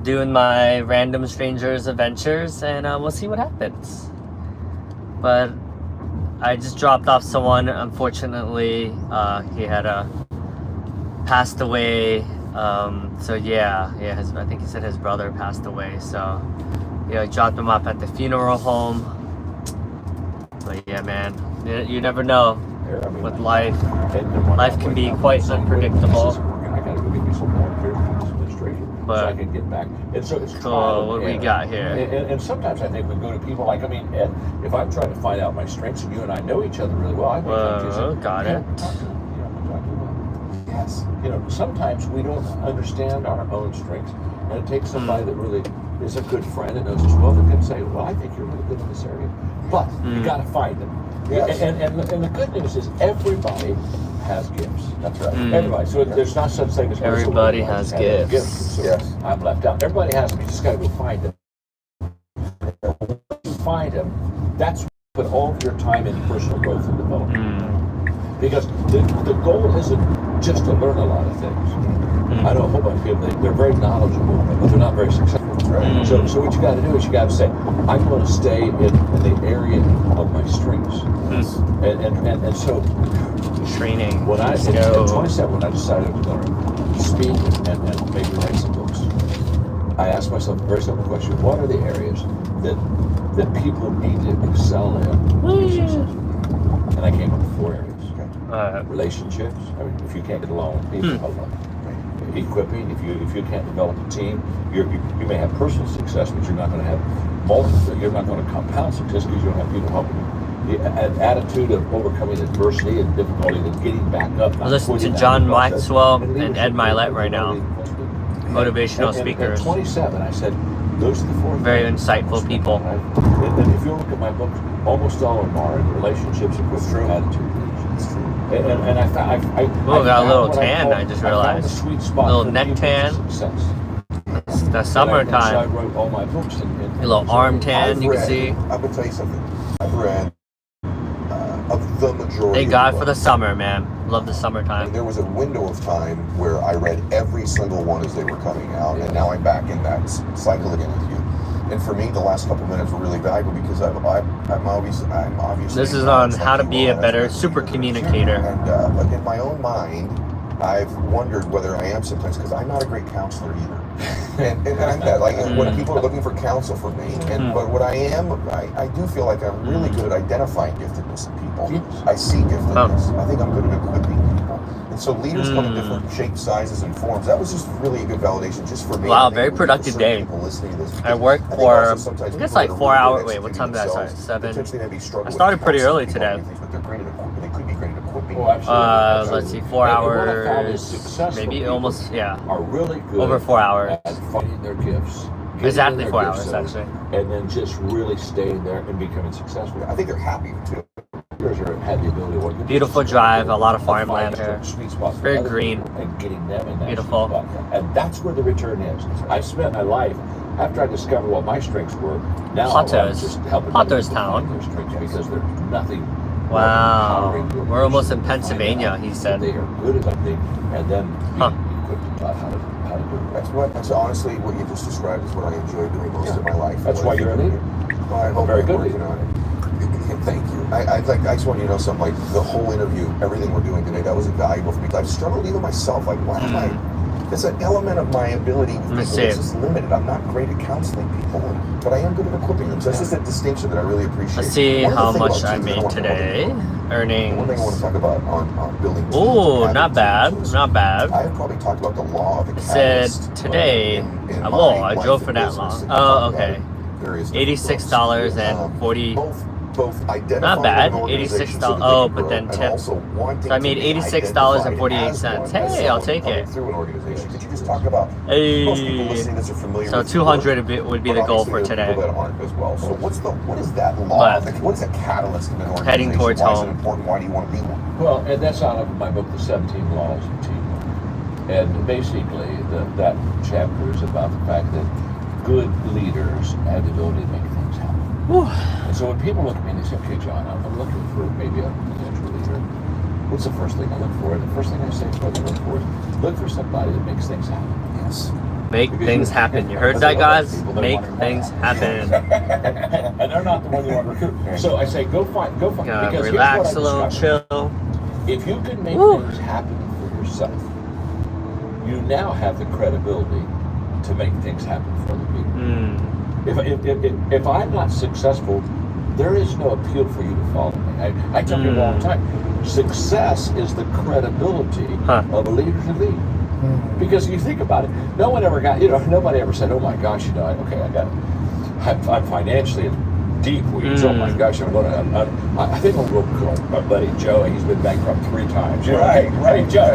doing my random strangers adventures, and we'll see what happens. But I just dropped off someone. Unfortunately, he had passed away. So yeah, I think he said his brother passed away. So yeah, I dropped him off at the funeral home. But yeah, man, you never know with life. Life can be quite unpredictable. But so I can get back. And so it's cool. What we got here? And sometimes I think we go to people like, I mean, if I'm trying to find out my strengths and you and I know each other really well, I think got it. Yes. You know, sometimes we don't understand our own strengths, and it takes somebody that really is a good friend and knows us well that can say, well, I think you're really good in this area. But you got to find them. Yes. And the good news is everybody has gifts. That's right. Everybody. So there's not such thing as everybody has gifts. So yes. I'm left out. Everybody has them. You just got to go find them. When you find them, that's put all of your time into personal growth and development. Because the goal isn't just to learn a lot of things. I know a whole bunch of people, they're very knowledgeable, but they're not very successful. Right? So what you got to do is you got to say, I'm going to stay in the area of my strengths. And so training. When at 27, when I decided I was going to speak and maybe write some books, I asked myself a very simple question: what are the areas that people need to excel in to be successful? And I came up with 4 areas. Relationships. I mean, if you can't get along with people, how long? Equipping. If you can't develop a team, you may have personal success, but you're not going to have multiple. You're not going to compound success because you don't have people helping you. An attitude of overcoming adversity and difficulty and getting back up. I listen to John Maxwell and Ed Milet right now. Motivational speakers. At 27, I said, those are the 4 very insightful people. And if you look at my books, almost all of them are in relationships and with attitude. It's true. And I found I got a little tan. I just realized. A sweet spot, a little neck tan. It's the summertime. So I wrote all my books. A little arm tan. You can see. I'm gonna tell you something. I've read of the majority. Thank God for the summer, man. Love the summertime. There was a window of time where I read every single one as they were coming out, and now I'm back in that cycle again with you. And for me, the last couple minutes were really valuable because I'm obviously. This is on how to be a better super communicator. And but in my own mind, I've wondered whether I am sometimes because I'm not a great counselor either. and I'm that, like when people are looking for counsel from me, but what I am, I do feel like I'm really good at identifying giftedness in people. I see giftedness. I think I'm good at equipping people. And so leaders come in different shapes, sizes, and forms. That was just really a good validation just for me. Wow, very productive day. I worked for, I guess like 4 hours. Wait, what time did I start? 7. I started pretty early today. Let's see, 4 hours, maybe almost, are really good over 4 hours. At finding their gifts. Exactly 4 hours, actually. And then just really staying there and becoming successful. I think they're happy too. Had the ability to work. Beautiful drive, a lot of farmland here. Very green. And getting them in that beautiful. Sweet spot. And that's where the return is. I spent my life, after I discovered what my strengths were, now I'm just helping Potter's Town. Their strengths because there's nothing. Wow. We're almost in Pennsylvania, he said. They are good at something, and then being equipped and taught how to do it. That's honestly what you just described is what I enjoy doing most of my life. That's why you're a leader. I'm a very good leader. Thank you. I just want you to know something, like the whole interview, everything we're doing today, that was invaluable for me. I've struggled even myself, like why am I, there's an element of my ability with people that's just limited. I'm not great at counseling people, but I am good at equipping them. So that's just a distinction that I really appreciate. Let's see how much I made today. Earnings. One thing I want to talk about on building teams. Oh, not bad. Not bad. I have probably talked about the law of the catalyst. It said today, I drove for that long. Oh, okay. $86.40. Not bad, $86. Oh, but then tip. So I made $86.48. Hey, I'll take it. Hey. So 200 would be the goal for today. So what is that law? What's a catalyst in an organization? Heading towards home. Why do you want to be one? Well, and that's out of my book, The 17 Laws of Teamwork. And basically, that chapter is about the fact that good leaders have the ability to make things happen. And so when people look at me and they say, okay, John, I'm looking for maybe a potential leader. What's the first thing I look for? And the first thing I say is what I look for is look for somebody that makes things happen. Yes. Make Because things you- happen. You heard that, guys? Make things happen. And they're not the one you want to recruit. So I say, go find. Gotta Because relax here's a what I little, discovered. chill. If you can make Woo. things happen for yourself, you now have the credibility to make things happen for other people. If I'm not successful, there is no appeal for you to follow me. I tell people all the time, success is the credibility of a leader to lead. Because you think about it, no one ever got, nobody ever said, oh my gosh, I'm financially in deep weeds. Oh my gosh, I think I'll go call my buddy Joe. He's been bankrupt 3 times. Right, Joe.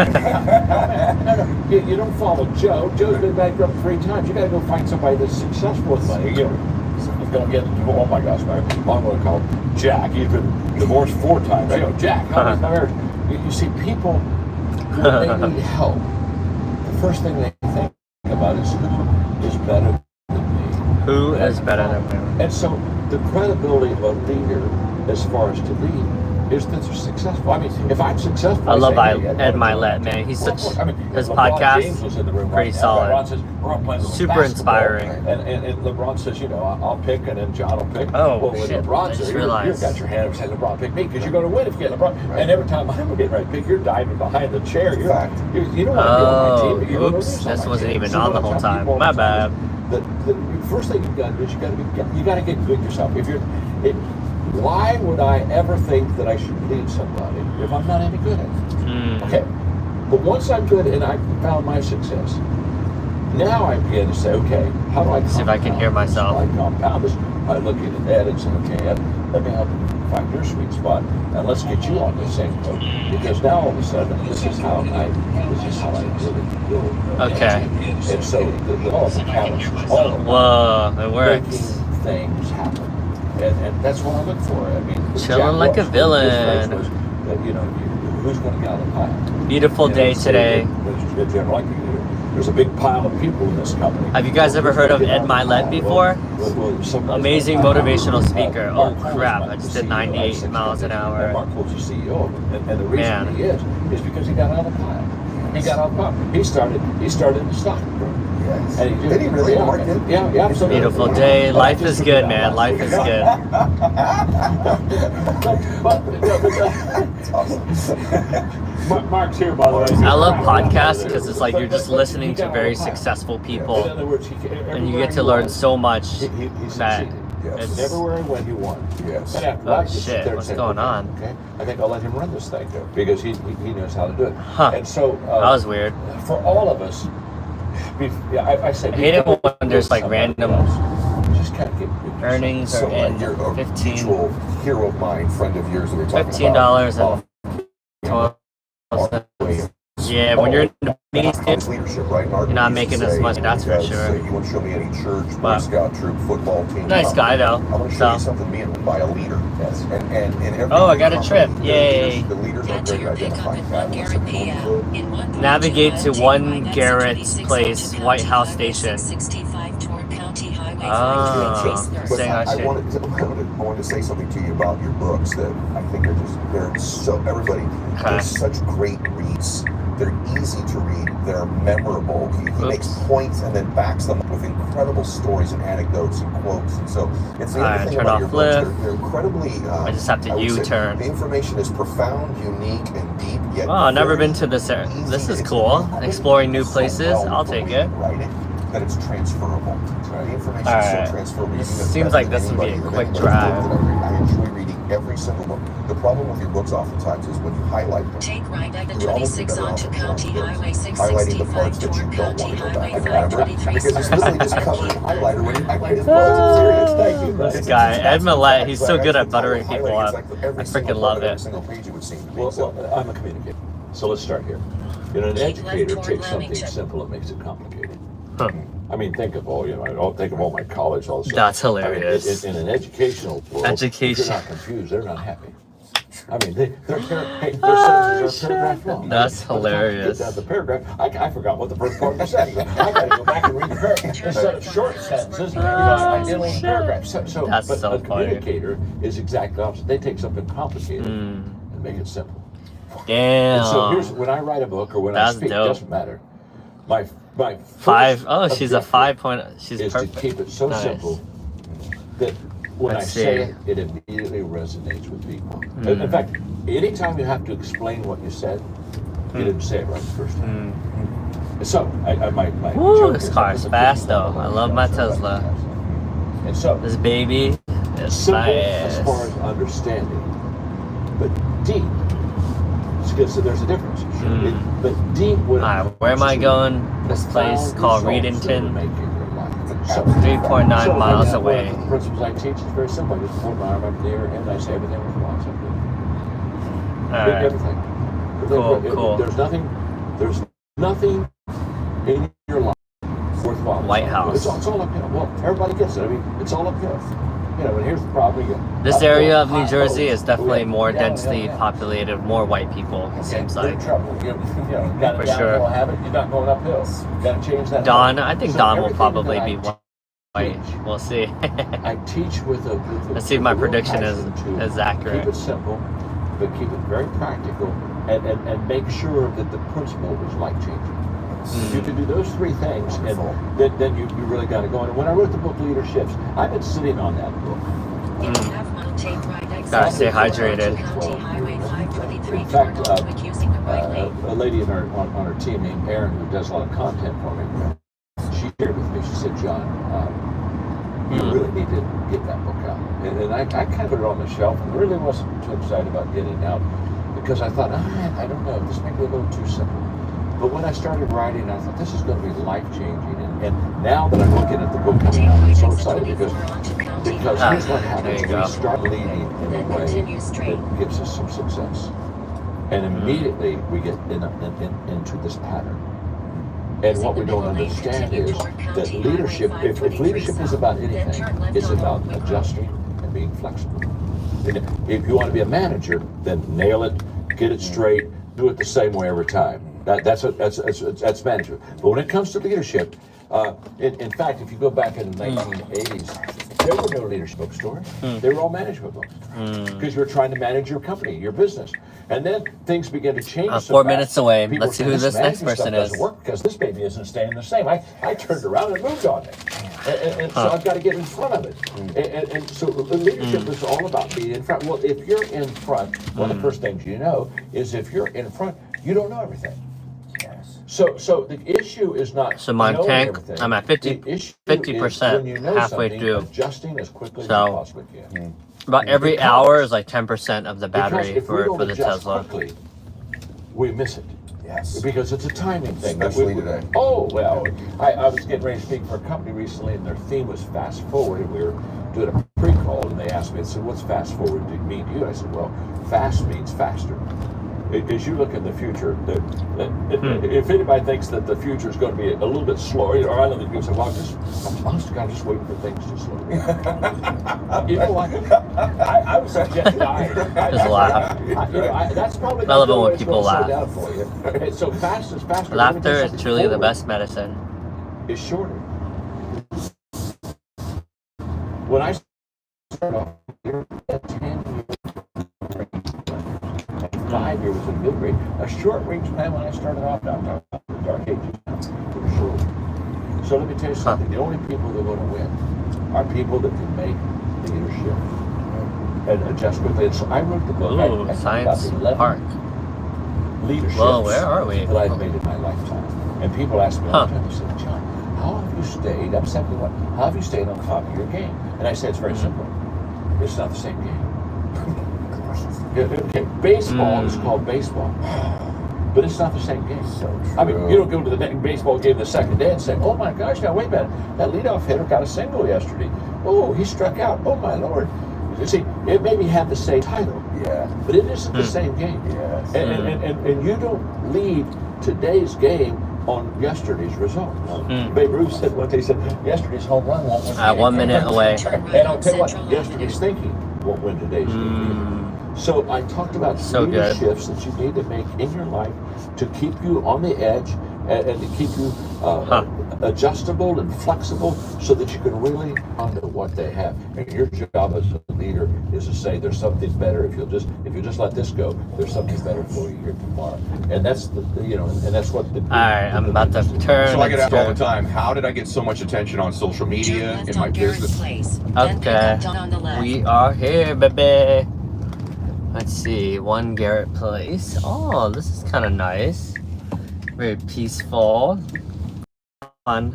No, you don't follow Joe. Joe's been bankrupt 3 times. You got to go find somebody that's successful with money. He's going to get into, oh my gosh, I'm going to call Jack. He's been divorced 4 times. Jack, how many marriage? You see, people, when they need help, the first thing they think about is who is better than me. Who is better than me? And so the credibility of a leader as far as to lead is that they're successful. I mean, if I'm successful, I love say, Ed Milet, man. He's such, his LeBron James podcast, was in the room pretty right now. solid. LeBron says, we're all playing Super basketball. inspiring. And LeBron says, I'll pick, and then John will pick. Oh, well, when shit. LeBron I says, just you've realized. got your hand up saying, LeBron, pick me, because you're going to win if you get LeBron. And every time I'm getting ready to pick, you're diving behind the chair. You don't want to be on my team. But you're Oops. gonna lose on This my wasn't team. even So on the what whole I tell time. people all My the time bad. is The first thing you got to do is you got to get good yourself. Why would I ever think that I should lead somebody if I'm not any good at it? Okay, but once I'm good and I found my success, now I begin to say, okay, how do I See if I can hear myself. How do I compound this? I look at Ed and say, okay, Ed, let me help you find your sweet spot, and let's get you on the same boat. Because now all of a sudden, this is how I really build. Okay. And so all of the patterns, all of Whoa, it works. making things happen. And that's what I look for. I mean, Chilling like a villain. Who's going to get out of the pile? Beautiful day today. There's a big pile of people in this company. Have you guys ever heard of Ed Milet before? Amazing motivational speaker. Oh crap, I just did 98 miles an hour. And Mark Cole's the CEO, and the reason he is because he got out of the pile. He got out of the pile. He started the stock room. Yes. And Did he really? Mark did? Yeah, absolutely. Beautiful day. Life is good, man. Life is good. That's awesome. Mark's here, by the way. I love podcasts because it's like you're just listening to very successful people, In other words, and you get to learn so much. He that succeeded. Yes. Everywhere he went, he won. Yes. And after Oh, that, you sit shit, there and what's say, going on? Okay, I think I'll let him run this thing because he knows how to do it. Huh. And so That was weird. for all of us, I say, I hate it when there's like random just kind of get earnings So are in you're a 15 mutual hero of mine, friend of yours that we're talking $15 about. and 12 cents. Yeah, when you're in the meetings, His dude, leadership, right, Mark? you're not He used to making as say, much, that's for guys, sure. You want to show me any church, Boy But- Scout troop, football team? Nice guy, though. I want to show you So- something being by a leader. Yes. And every Oh, I got a company, trip. the Yay. The leaders are Get to great your at pickup identifying at patterns. Garrett PM. In 1.2 Navigate to take one right at Garrett's 76 Place, onto White County House Highway Station. 665 toward County Highway Ah. 536 But Saying I I should- wanted to say something to you about your books that I think they're so everybody. Okay. They're such great reads. They're easy to read. They're memorable. He makes points and then backs them up with incredible stories and anecdotes and quotes. And so it's the Alright, other thing turn about off your books. flip. They're incredibly. I just have to would say U-turn. The information is profound, unique, and deep. Yet Oh, I've never very been to this area. easy. This is It's cool. written Exploring new so places. well I'll with take the way it. you write it, that it's transferable. The information is Alright. so transferable. You This can seems invest like in this would be a anybody, quick anybody's drive. book that I read. I enjoy reading every single book. The problem with your books oftentimes is when you highlight them. Take right at the You would almost be 26 better off onto with County books. Highway Highlighting the 665 parts that you toward don't want County to go Highway back and remember 523 because it's literally just covered in highlighter when you highlight his books. Ah, It's serious. Thank you. this It's guy, just Ed Milet, facts, he's but so good actually at buttering highlighting people is up. like every I single freaking part love of every it. single page it would seem to be. Well, So, I'm a communicator. So let's start here. An Keep left educator toward takes something Lamington. simple and makes it complicated. Huh. I mean, think of all my college, all this stuff. That's I mean, hilarious. in an educational world, Education. if you're not confused, they're not happy. I mean, their sentences are a paragraph long. That's By the time you hilarious. get down to the paragraph, I forgot what the first part of the sentence was. I got to go back and read the paragraph. Instead of short sentences, I'm dealing with paragraphs. So, That's but so a funny. communicator is exactly opposite. They take something complicated and make it simple. And so here's Damn. when I write a book or when That's I speak, dope. it doesn't matter. My My Five. first Oh, she's a objective 5 point. She's is perfect. to keep it so Nice. simple that when Let's I say see. it, it immediately resonates with people. In fact, anytime you have to explain what you said, you didn't say it right the first time. So, my Woo, joke this is car that is the fast, kids though. know I what love my Tesla Tesla. is. And so, This baby is simple as far fast. as understanding, but deep. So there's a difference. But deep when Alright, where am I going? This place called Readington. 3.9 miles away. The principles I teach is very simple. I just hold my arm up there and I say everything with philosophy. Alright. Everything. Cool. There's nothing in your life worthwhile. White House. It's all uphill. Well, everybody gets it. I mean, it's all uphill. You know, and here's the problem. This area of New Jersey is definitely more densely populated, more white people, it seems like. Trouble. You got For a sure. downhill habit, you're not going uphill. You got to change that. Don, I think So Don will everything probably that be I white. teach, We'll see. I teach with a Let's see if my with a real prediction passion to is accurate. Keep it simple, but keep it very practical, and make sure that the principle is life changing. If you can do those three things, and then you really got to go. And when I wrote the book Leaderships, I've been sitting on that book. In a half-mile take right exit Gotta stay hydrated. County Highway 523 In fact, toward Northwick using the right lane. a lady on our team named Erin, who does a lot of content for me, she shared with me. She said, "John, you really need to get that book out." And I kind of put it on the shelf and really wasn't too excited about getting it out because I thought, I don't know, this may be a little too simple. But when I started writing, I thought this is going to be life-changing. And now that I'm looking at the book coming out, I'm so excited because here's what happens. There you go. We start leading in a way that gives us some success. And immediately we get into this pattern. And what we don't understand is that leadership, if leadership is about anything, it's about adjusting and being flexible. And if you want to be a manager, then nail it, get it straight, do it the same way every time. That's management. But when it comes to leadership, in fact, if you go back in the 1980s, there were no leadership bookstores. They were all management books because you were trying to manage your company, your business. And then things began to change. 4 minutes away. People Let's see said, who this next management person stuff is. doesn't work because this baby isn't staying the same. I turned around and moved on it. And so I've got to get in front of it. And so leadership is all about being in front. Well, if you're in front, one of the first things you know is if you're in front, you don't know everything. So the issue is not So my knowing tank, everything. I'm at The issue is 50% when you know halfway something, through. adjusting as quickly as So, you possibly can. About every Because- hour is like 10% of the Because battery if we don't for the adjust Tesla. quickly, we miss it. Yes. Because it's a timing thing. Especially today. Oh, well, I was getting ready to speak for a company recently, and their theme was fast forward, and we were doing a pre-call, and they asked me, they said, what's fast forward mean to you? I said, well, fast means faster. As you look in the future, if anybody thinks that the future is going to be a little bit slower, or I know that people say, well, I'm just waiting for things to slow down. You know what? I was suggest dying. Just laugh. That's probably I love it when what it's people gonna slow laugh. down for you. So fast is faster. Laughter is truly the best medicine. Is shorter. When I started off, at 10 years, 5 years was in middle grade. A short range plan when I started off, now I'm talking about the dark ages now, it was short. So let me tell you something, the only people that are going to win are people that can make leadership and adjust quickly. And so I wrote the book. Ooh, I Science about 11 Park. leaderships Well, where are we? that I've made in my lifetime. And people ask me all the time, they say, John, how have you stayed, I'm 71, how have you stayed on top of your game? And I say, it's very simple. It's not the same game. Okay, baseball is called baseball, but it's not the same game. So I mean, true. you don't go to the baseball game the second day and say, oh my gosh, now wait a minute, that leadoff hitter got a single yesterday. Oh, he struck out. Oh my Lord. You see, it maybe had the same title, Yeah. but it isn't the same game. Yes. And you don't lead today's game on yesterday's results. Babe Ruth said what they said, yesterday's home run won't win. At 1 minute away. And I'll tell you what, yesterday's thinking won't win today's game. So I talked about So good. shifts that you need to make in your life to keep you on the edge and to keep you adjustable and flexible so that you can really honor what they have. And your job as a leader is to say there's something better if you'll just let this go. There's something better for you here tomorrow. And that's and that's what the. All right, I'm about to turn. So I get asked all the and time, how did I get so much attention on social media, Turn left in my on Garrett's business? Place. turn. Then pick Okay, up on the left. we are here, baby. Let's see, 1 Garrett Place. Oh, this is kind of nice. Very peaceful. Fun.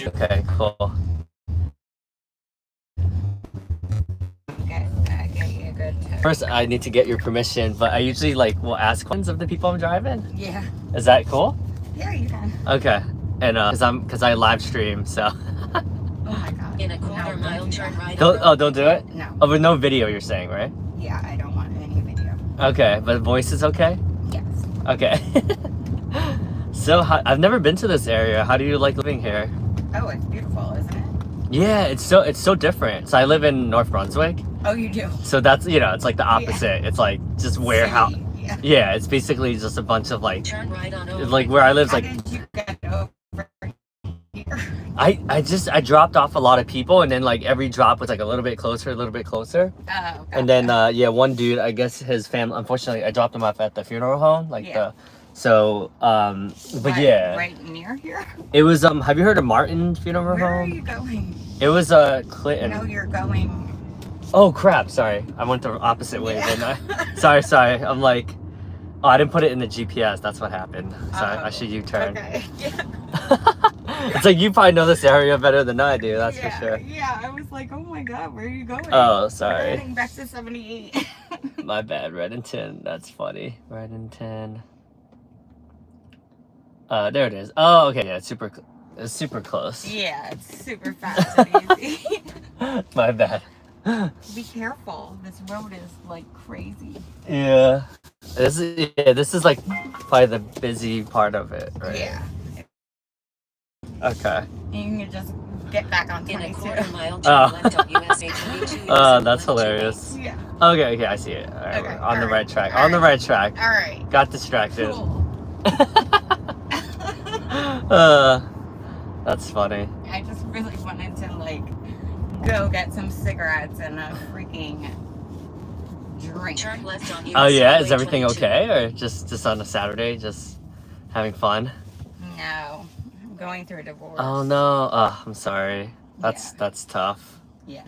Okay, cool. Okay, I get you a good tip. First, I need to get your permission, but I usually will ask questions of the people I'm driving. Yeah. Is that cool? Yeah, you can. Okay. And because I live stream, so. Oh my god. In a quarter No, mile, don't do turn that. right. Don't do it? No. Oh, but no video, you're saying, right? Yeah, I don't want any video. Okay, but voice is okay? Yes. Okay. So, I've never been to this area. How do you like living here? Oh, it's beautiful, isn't it? Yeah, it's so different. So I live in North Brunswick. Oh, you do. So that's, it's like the opposite. It's like just warehouse. City, yeah. Yeah, it's basically just a bunch of Turn right on over. like where I live is How like did you get over here? I dropped off a lot of people, and then like every drop was like a little bit closer. Oh, And then one dude, I guess his family, unfortunately I dropped him off at the funeral home, Yeah. but right, yeah. Right near here? It was have you heard of Martin Funeral Where are Home? you going? It was Clinton. No, you're going. Oh crap, sorry. I went the opposite way, Yeah. didn't I? Sorry. I'm like, oh, I didn't put it in the GPS. That's what happened. So I should U-turn. Okay. Yeah. It's like you probably know this area better than I do, that's yeah, for sure. Yeah, I was like, oh my god, where are you going? Oh, We're sorry. heading back to 78. My bad, Reddington. That's funny. Reddington. There it is. Oh, okay. Yeah, it's super close. Yeah, it's super fast and easy. My bad. Be careful. This road is like crazy. Yeah. This is like probably the busy part of it, right? Yeah. Okay. And you can just get back on In a 22. quarter mile, Oh. turn left on USA 22. That's hilarious. Yeah. Okay, I see it. All right, Okay, we're on the all right right, track. all On the right. right track. All right. Got distracted. Cool. That's funny. I just really wanted to like go get some cigarettes and a freaking drink. Turn left on USA Oh yeah, is everything 22. okay, or just on a Saturday, just having fun? No, I'm going through a divorce. Oh no. Oh, I'm sorry. That's tough. Yeah.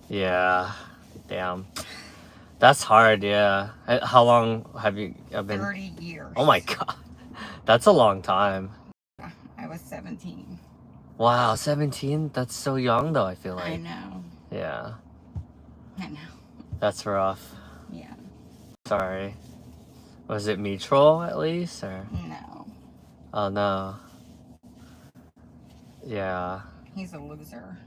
Yeah. Damn. That's hard. Yeah. How long have you been? 30 years. Oh my god. That's a long time. I was 17. Wow, 17? That's so young though, I feel like. I know. Yeah. I know. That's rough. Yeah. Sorry. Was it mutual at least, or? No. Oh no. Yeah. He's a loser.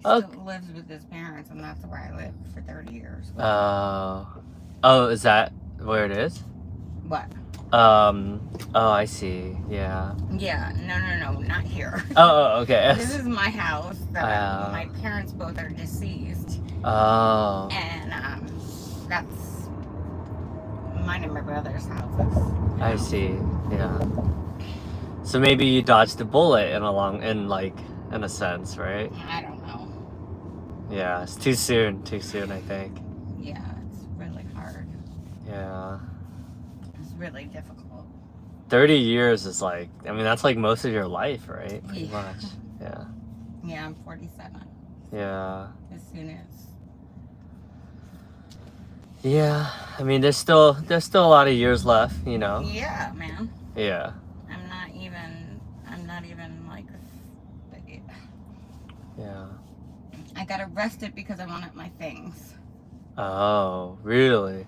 He Okay. still lives with his parents, and that's where I lived for 30 years. Oh, is that where it is? What? Oh, I see. Yeah. Yeah. No, not here. Oh, okay. This is my house that Oh. my parents both are deceased, Oh. and that's mine and my brother's houses. I see. Yeah. So maybe you dodged a bullet in a sense, right? I don't know. Yeah, it's too soon, I think. Yeah, it's really hard. Yeah. It's really difficult. 30 years is that's like most of your life, right? Pretty Yeah. much. Yeah. Yeah, I'm 47. Yeah. As soon as. Yeah. I mean, there's still a lot of years left, you know? Yeah, man. Yeah. I'm not even like. Yeah. I got arrested because I wanted my things. Oh, really?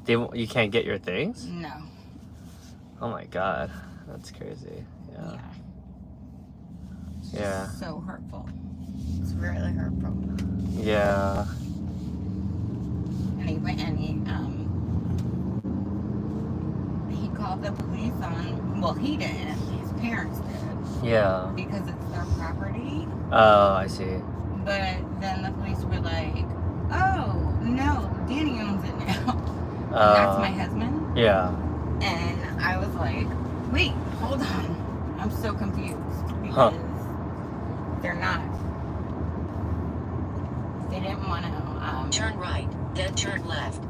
You can't get your things? No. Oh my god. That's crazy. Yeah. It's Yeah. just so hurtful. It's really hurtful. Yeah. And he called the police on. Well, he didn't. His parents did Yeah. because it's their property. Oh, I see. But then the police were like, "Oh no, Danny owns it now. And that's my husband. Yeah. And I was like, wait, hold on. I'm so confused because they're not. They didn't want to. Turn right, then turn left.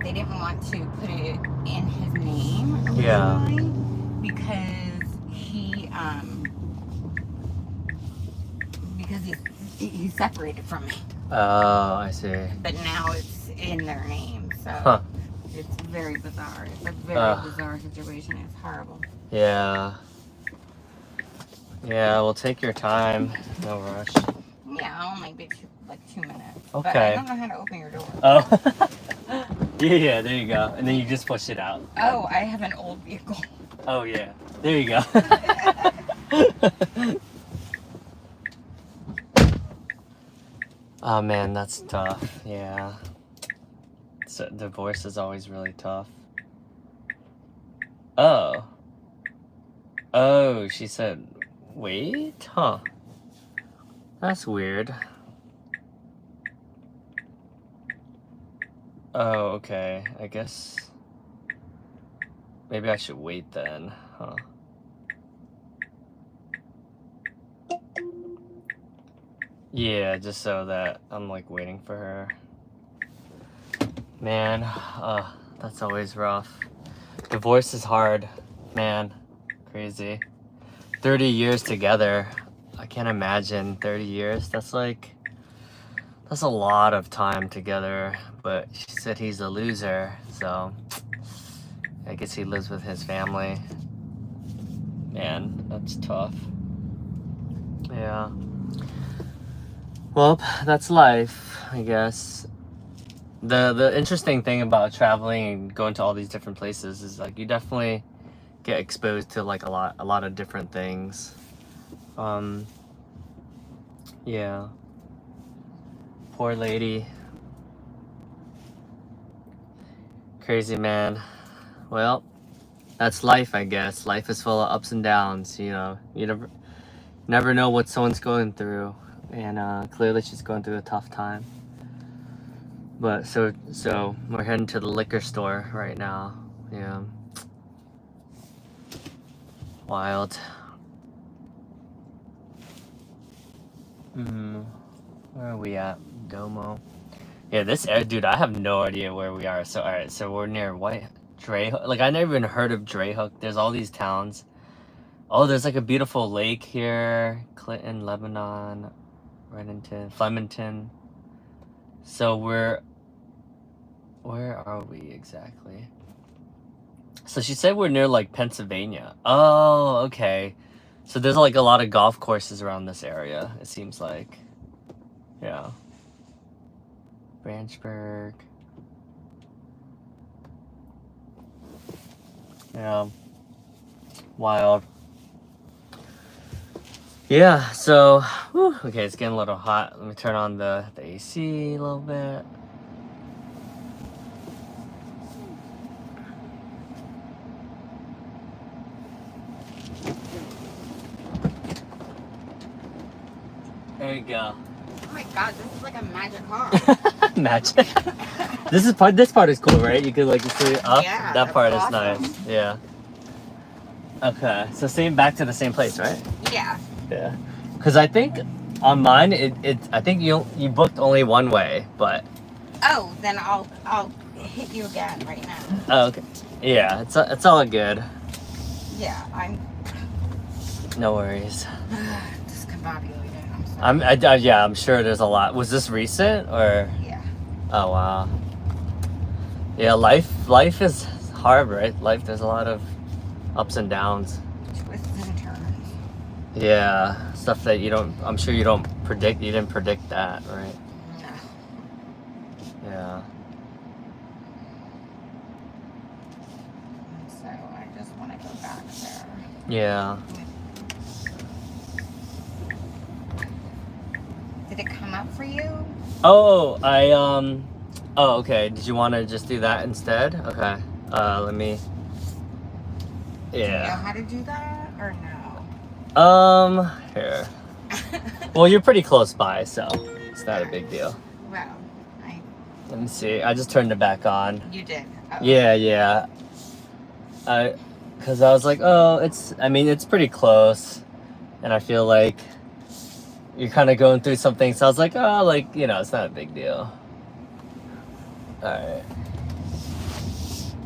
They didn't want to put it in his name originally Yeah. because he's separated from me. Oh, I see. But now it's in their name, so it's very bizarre. It's a very bizarre situation. It's horrible. Yeah. Yeah, well, take your time. No rush. Yeah, I'll only be like 2 minutes. Okay. But I don't know how to open your door. Oh. Yeah, there you go. And then you just push it out. Oh, I have an old vehicle. Oh, yeah. There you go. Oh, man, that's tough. Yeah. So, divorce is always really tough. Oh. Oh, she said, wait? Huh. That's weird. Oh, okay. I guess maybe I should wait then, huh? Yeah, just so that I'm like waiting for her. Man, that's always rough. Divorce is hard, man. Crazy. 30 years together. I can't imagine 30 years. That's a lot of time together. But she said he's a loser, so I guess he lives with his family. Man, that's tough. Yeah. Well, that's life, I guess. The interesting thing about traveling and going to all these different places is like you definitely get exposed to like a lot of different things. Yeah. Poor lady. Crazy, man. Well, that's life, I guess. Life is full of ups and downs, you know. You never know what someone's going through. And clearly she's going through a tough time. But so we're heading to the liquor store right now. Yeah. Wild. Where are we at? Domo. Yeah, this area, dude, I have no idea where we are. So, alright, so we're near Drayhook. Like, I never even heard of Drayhook. There's all these towns. Oh, there's like a beautiful lake here. Clinton, Lebanon, Reddington, Flemington. So where are we exactly? So she said we're near like Pennsylvania. Oh, okay. So there's like a lot of golf courses around this area, it seems like. Yeah. Branchburg. Yeah. Wild. Yeah, so, whew, okay, it's getting a little hot. Let me turn on the AC a little bit. There you go. Oh my god, this is like a magic car. Magic. This part is cool, right? You could like see up. Yeah, That part that's is awesome. nice. Yeah. Okay, so back to the same place, right? Yeah. Yeah. Because I think on mine, I think you booked only one way, but. Oh, then I'll hit you again right now. Oh, okay. Yeah, it's all good. Yeah, I'm No worries. discombobulated. I'm sorry. Yeah, I'm sure there's a lot. Was this recent or? Yeah. Oh wow. Yeah, life is hard, right? There's a lot of ups and downs. Twists and turns. Yeah, stuff that I'm sure you don't predict. You didn't predict that, right? No. Yeah. So I just want to go back there. Yeah. Did it come up for you? Oh, oh, okay. Did you want to just do that instead? Okay. Let me. Do you know Yeah. how to do that or no? Here. Well, you're pretty close by, so it's not a big deal. Well, I Let me see. I just turned it back on. You did. Oh. Yeah. Because I was like, oh, it's pretty close. And I feel like you're kind of going through something. So I was like, oh, like, it's not a big deal. All right.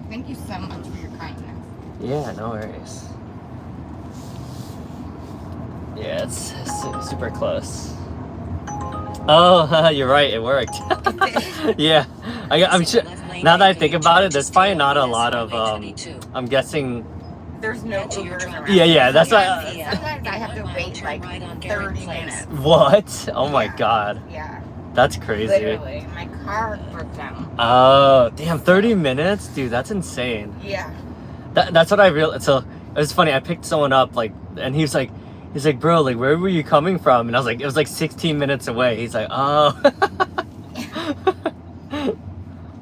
Thank you so much for your kindness. Yeah, no worries. Yeah, it's super close. Oh, you're right. It worked. Yeah, I'm sure. Now that I think about it, there's probably not a lot of. I'm guessing. There's no Ubers around. Yeah. That's why. Sometimes I have to wait like 30 minutes. What? Oh my Yeah. God. Yeah. That's crazy. Literally, my car broke down. Oh, damn! 30 minutes, dude. That's insane. Yeah. That's what I realized. So it was funny. I picked someone up, like, and he's like, bro, like, where were you coming from? And I was like, it was like 16 minutes away. He's like, oh.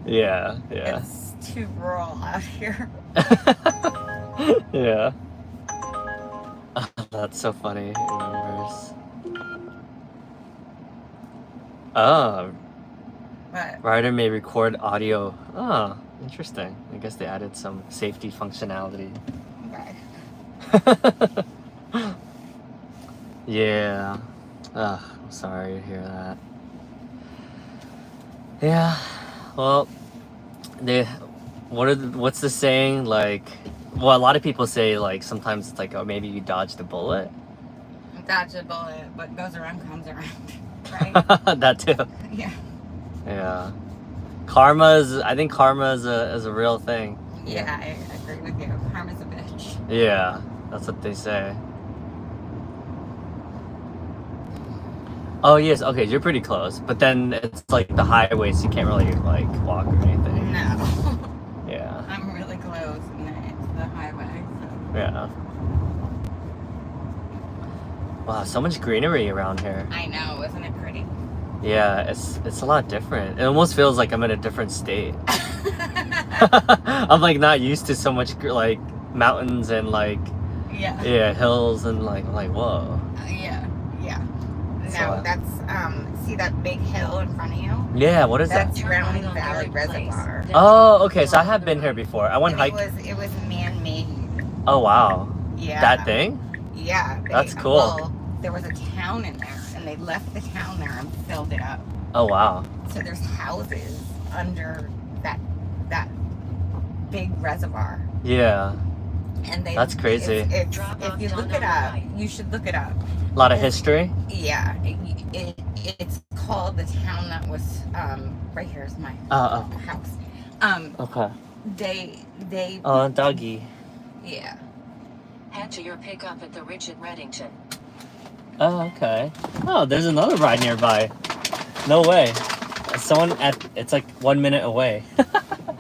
Yeah. It's too rural out here. Yeah. Oh, that's so funny. It remembers. Oh. But Rider may record audio. Oh, interesting. I guess they added some safety functionality. okay. Yeah. Ugh, I'm sorry to hear that. Yeah. Well, what's the saying? Like, well, a lot of people say, like, sometimes it's like, oh, maybe you dodged a bullet. Dodge a bullet. What goes around comes around. Right? That too. Yeah. Yeah. I think karma is a real thing. Yeah, I agree with you. Karma's a bitch. Yeah, that's what they say. Oh yes, okay, you're pretty close, but then it's like the highway, so you can't really like walk or anything. No. Yeah. I'm really close and then it's the highway. So. Yeah. Wow, so much greenery around here. I know, isn't it pretty? Yeah, it's a lot different. It almost feels like I'm in a different state. I'm like not used to so much like mountains and like Yeah. hills and like I'm like whoa. Yeah. No, So, that's see that big hill in front of you? Yeah, what is That's that? Round Valley Reservoir. Oh, okay. So I have been here before. I went And hiking. it was man-made. Oh wow. Yeah. That thing? Yeah. That's cool. Well, there was a town in there, and they left the town there and filled it up. Oh wow. So there's houses under that big reservoir, Yeah. and they. That's crazy. If you look it up, you should look it up. A lot of history. Yeah, it's called the town that was right here is my house. Okay. They Oh, doggy. yeah. Head to your pickup at the Ridge at Reddington. Oh, okay. Oh, there's another ride nearby. No way. It's like 1 minute away.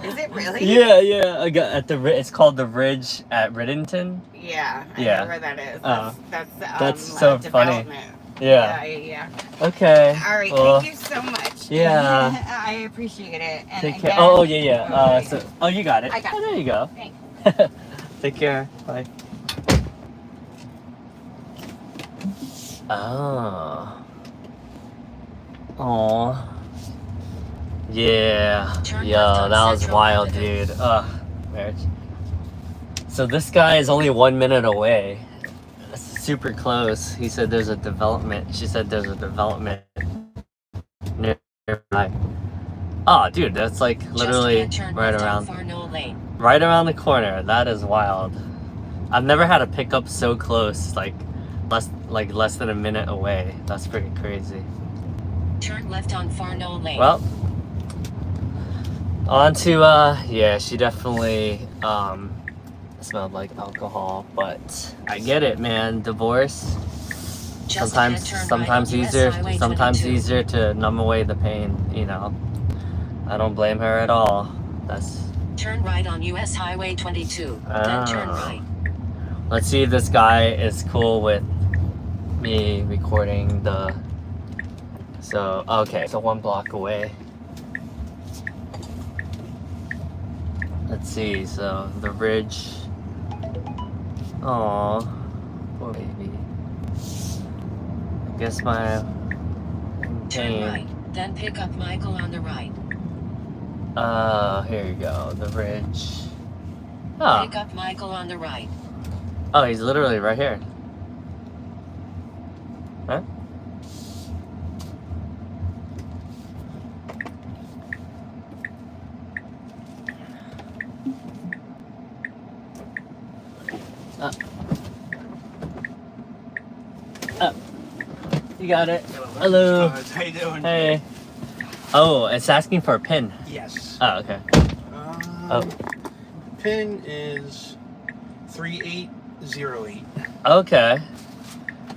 Is it really? Yeah. I got it's called the Ridge at Riddington. Yeah, I Yeah. know where that is. That's so funny. development. Yeah. Yeah. Okay. All right, Well, thank you so much. Yeah. I appreciate it. And take care. again- Oh, yeah. You got it. I got Oh, there you go. Thanks. Take care. Bye. Oh. Yeah. Turn Yo, left on that was Central wild, Avenue. dude. Marriage. So this guy is only 1 minute away. That's super close. He said there's a development. She said there's a development nearby. Oh, dude, that's like literally right around the corner. That is wild. I've never had a pickup so close, like less than a minute away. That's pretty crazy. Turn left on Farnell Lane. Well, on to yeah, she definitely smelled like alcohol, but I get it, man. Divorce. Just ahead, turn Sometimes right on easier. US Highway Sometimes 22. easier to numb away the pain. You know, I don't blame her at all. That's. Turn right on US Highway 22. Then turn right. Let's see if this guy is cool with me recording the. So okay, so 1 block away. Let's see. So the Ridge. Aw, poor baby. I guess my Turn pain. right. Then pick up Michael on the right. Here you go. The bridge. Oh. Pick up Michael on the right. Oh, he's literally right here. Huh? You got it. Hello. How you doing? Hey. Oh, it's asking for a pin. Yes. Oh, okay. Pin is 3808. Okay.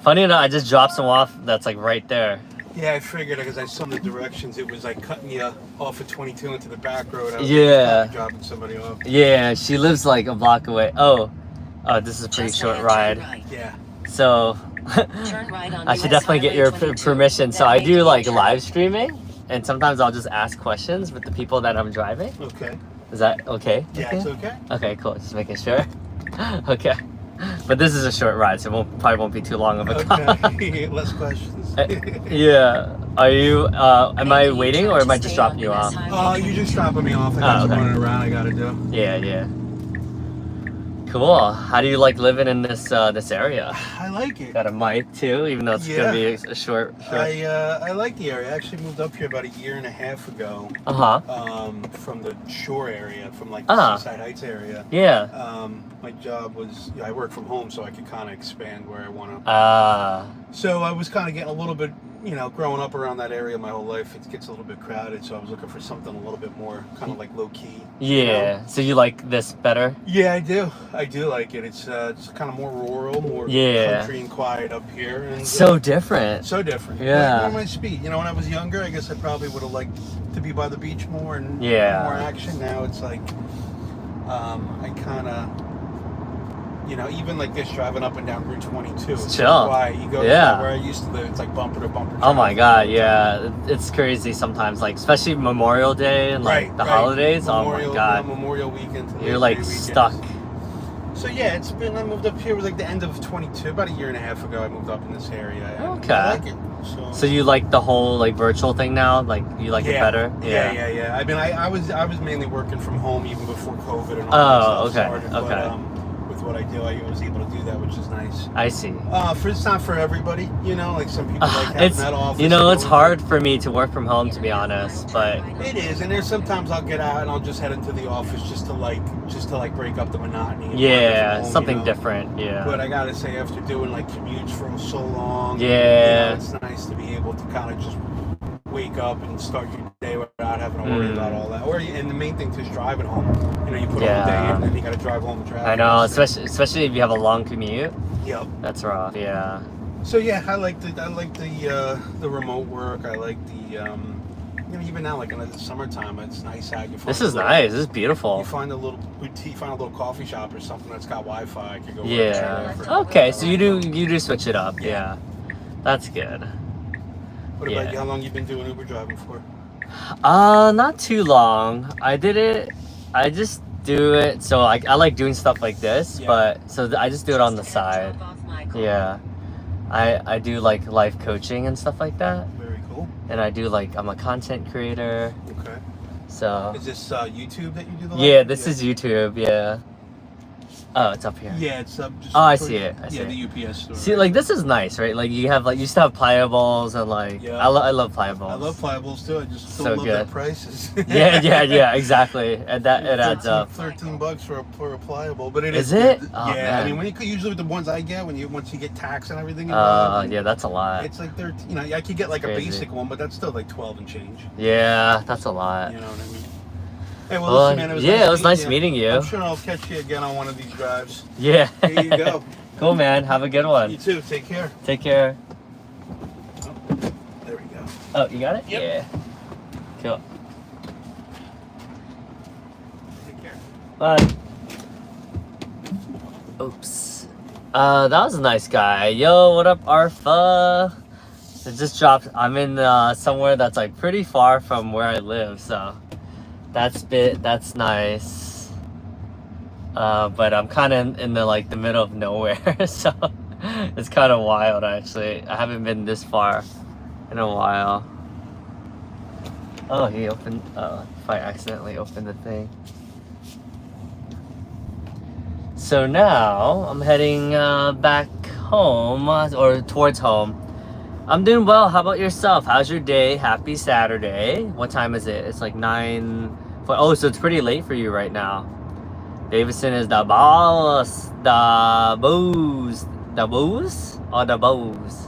Funny enough, I just dropped some off. That's like right there. Yeah, I figured because I saw the directions. It was like cutting you off at 22 into the back road. I was Yeah. probably dropping somebody off. Yeah, she lives like a block away. Oh, this is a pretty Just short ahead, ride. turn right. Yeah. So Turn right on I should US definitely get Highway your 22. permission. So Then I make do a like U-turn. live streaming, and sometimes I'll just ask questions with the people that I'm driving. Okay. Is that okay? Yeah, Okay? it's okay. Okay, cool. Just making sure. Okay. But this is a short ride, so probably won't be too long of a call. Okay. Less questions. Yeah. Are you, am I Make a waiting U-turn or am to I just stay dropping on you US off? Highway You're 22. just dropping me off. I got some okay. running around I gotta do. Yeah, yeah. Cool. How do you like living in this this area? I like it. Got a mic too, even though it's gonna be a short. I like the area. I actually moved up here about a year and a half ago. From the shore area, from like the Seaside Heights area. Yeah. My job was I work from home, so I could kind of expand where I want to. So I was kind of getting a little bit, growing up around that area my whole life, it gets a little bit crowded. So I was looking for something a little bit more kind of like low key. Yeah. So you like this better? Yeah, I do. I do like it. It's kind of more rural, more country and quiet up here. And, so different. So different. Yeah. Like, my speed. When I was younger, I guess I probably would have liked to be by the beach more and more action. Now it's like, I kind of, even like this driving up and down Route 22. It's chill. Why you go where I used to live, it's like bumper to bumper. Oh my god, yeah. It's crazy sometimes, like especially Memorial Day and like the holidays. Memorial, oh my god. Memorial weekend. You're like stuck. So yeah, I moved up here, it was like the end of 22, about a year and a half ago I moved up in this area. Okay. I like it. So you like the whole like virtual thing now? Like you like it better? Yeah. I mean, I was mainly working from home even before COVID and all that stuff started. But, with what I do, I was able to do that, which is nice. I see. It's not for everybody, like some people like having that office. It's hard for me to work from home, to be honest, but it is. And there's sometimes I'll get out and I'll just head into the office just to break up the monotony. Yeah, something different. Yeah. But I gotta say, after doing like commutes for so long, it's nice to be able to kind of just wake up and start your day without having to worry about all that. And the main thing is driving home. You put all the day in, and then you got to drive home the traffic. I know, especially if you have a long commute. Yep. That's rough. Yeah. So yeah, I like the remote work. I like the even now, like in the summertime, it's nice out. This is nice. This is beautiful. You find a little boutique, find a little coffee shop or something that's got Wi-Fi. I could go. Yeah. Okay, so you do switch it up. Yeah. That's good. What about you? How long you been doing Uber driving for? Not too long. I just do it. So I like doing stuff like this, but I just do it on the side. Yeah. I do like life coaching and stuff like that. Very cool. And I do I'm a content creator. Okay. So. Is this YouTube that you do? This is YouTube. Yeah. Oh, it's up here. Yeah, it's up. Just I see it. I see it. The UPS store. See, this is nice, right? Like you used to have pliables and I love pliables. I love pliables too. I just so don't love good. their prices. yeah, exactly. And that it adds up. $13 for a pliable, but it is. Is it? Oh, yeah, man. I mean, usually with the ones I get, once you get tax and everything. Yeah, that's a lot. It's like 13. I could get like a basic one, but that's still like 12 and change. Yeah, that's a lot. You know what I mean? Hey, well, listen, man, it was nice meeting you. I'm sure I'll catch you again on one of these drives. Yeah. Here you go. Cool, man. Have a good one. You too. Take care. Take care. Oh, there we go. Oh, you got it? Yep. Yeah. Cool. Take care. Bye. Oops. That was a nice guy. Yo, what up, Arfa? It just dropped. I'm in somewhere that's like pretty far from where I live, so that's nice. But I'm kind of in the middle of nowhere, so it's kind of wild actually. I haven't been this far in a while. Oh, he opened. if I accidentally open the thing. So now I'm heading back home or towards home. I'm doing well. How about yourself? How's your day? Happy Saturday. What time is it? It's like 9. Oh, so it's pretty late for you right now. Davidson is the boss. The booze. The booze? Or the booze?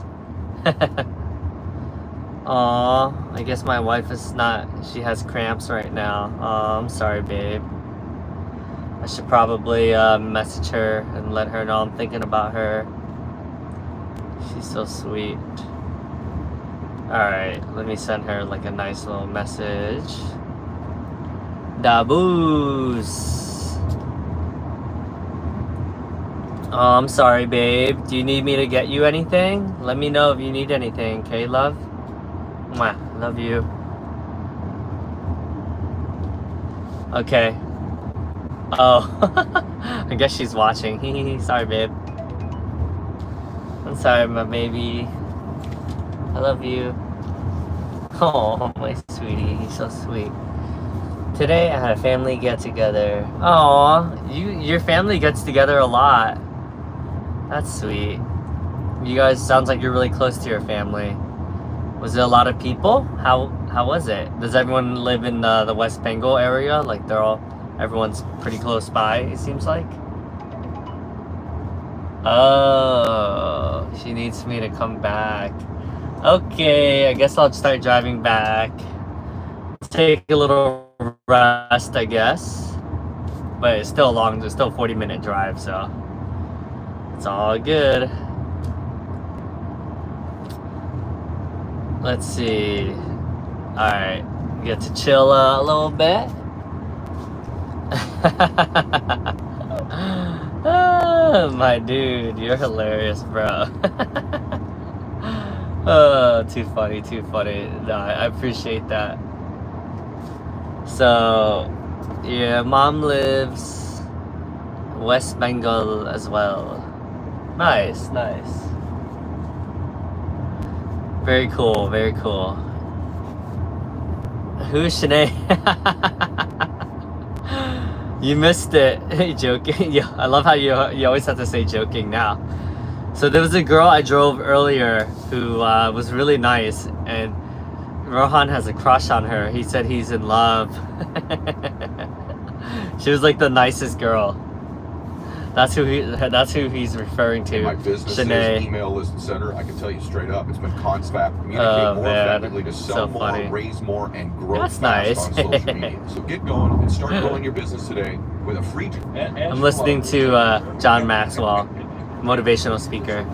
Aw, I guess my wife is not, she has cramps right now. I'm sorry, babe. I should probably message her and let her know I'm thinking about her. She's so sweet. Alright, let me send her like a nice little message. Da booze. Oh, I'm sorry, babe. Do you need me to get you anything? Let me know if you need anything, okay, love? Mwah, love you. Okay. Oh, I guess she's watching. Sorry, babe. I'm sorry, my baby. I love you. Oh, my sweetie. He's so sweet. Today, I had a family get-together. Aw, your family gets together a lot. That's sweet. You guys, sounds like you're really close to your family. Was it a lot of people? How was it? Does everyone live in the West Bengal area? Like everyone's pretty close by, it seems like? Oh, she needs me to come back. Okay, I guess I'll start driving back. Take a little rest, I guess. But it's still long, it's still a 40-minute drive, so it's all good. Let's see. Alright, get to chill a little bit. Oh, my dude, you're hilarious, bro. Oh, too funny, too funny. No, I appreciate that. So, yeah, mom lives West Bengal as well. Nice, nice. Very cool, very cool. Who's Shanae? You missed it. Joking. Yeah, I love how you always have to say joking now. So there was a girl I drove earlier who was really nice, and Rohan has a crush on her. He said he's in love. She was like the nicest girl. That's who he's referring to. In my business Shanae. email list, etc. I can tell you straight up, it's been constant. Communicate more effectively to sell more, funny. Raise more, and grow That's fast nice. on social media. So get going and start growing your business today with a free. I'm listening to John Maxwell, motivational speaker.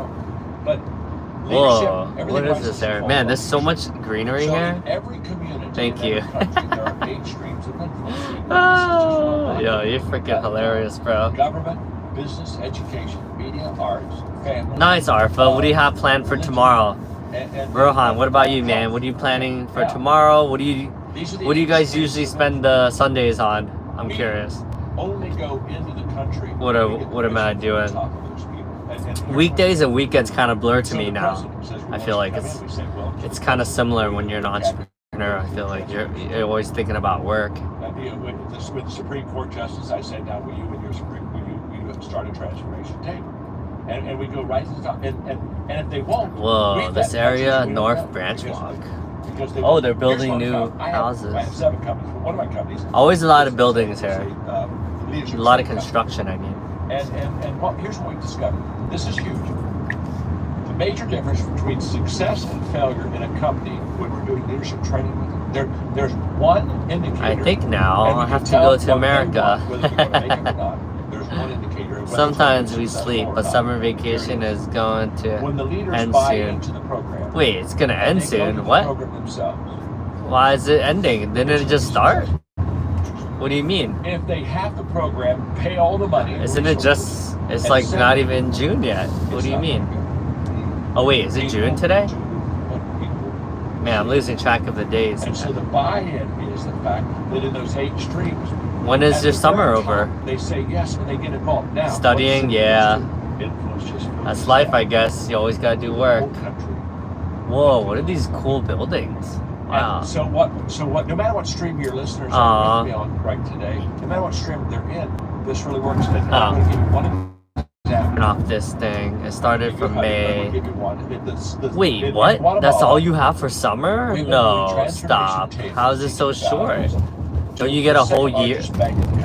But whoa, what is this area? Man, there's so much greenery here. Every community, Thank you. there are 8 streams of influence. Oh, yo, you're freaking hilarious, bro. Government, business, education, media, arts, family. Nice, Arfa. What do you have planned for tomorrow? And Rohan, what about you, man? What are you planning for tomorrow? What do you guys usually spend the Sundays on? I'm curious. only go into the country. What am I doing? Weekdays and weekends kind of blur to me now. I feel like it's kind of similar when you're an entrepreneur. I feel like you're always thinking about work. With the Supreme Court justice, I said, now will you and your start a transformation table? And we go right to the top. And if they won't, whoa, this area, North Branch Walk. Oh, they're building new houses. I have 7 companies. One of my companies. Always a lot of buildings here. A lot of construction, I mean. And here's what we discovered. This is huge. The major difference between success and failure in a company when we're doing leadership training with them, there's one indicator. I think now I have to go to America. There's one indicator. Sometimes we sleep, but summer vacation is going to end soon. Wait, it's gonna end soon? What? Why is it ending? Didn't it just start? What do you mean? If they have the program, pay all the money. Isn't it just, it's like not even June yet. What do you mean? Oh wait, is it June today? Man, I'm losing track of the days. And so the buy-in is the fact that in those 8 streams, when is your summer over? They say yes and they get involved. Now, studying, yeah. That's life, I guess. You always gotta do work. Whoa, what are these cool buildings? Wow. And so what? No matter what stream your listeners are with me on right today, no matter what stream they're in, this really works. And I'm going to give you one example. Turn off this thing. It started from May. Give you one. Wait, what? That's all you have for summer? No, stop. How is it so short? Don't you get a whole year?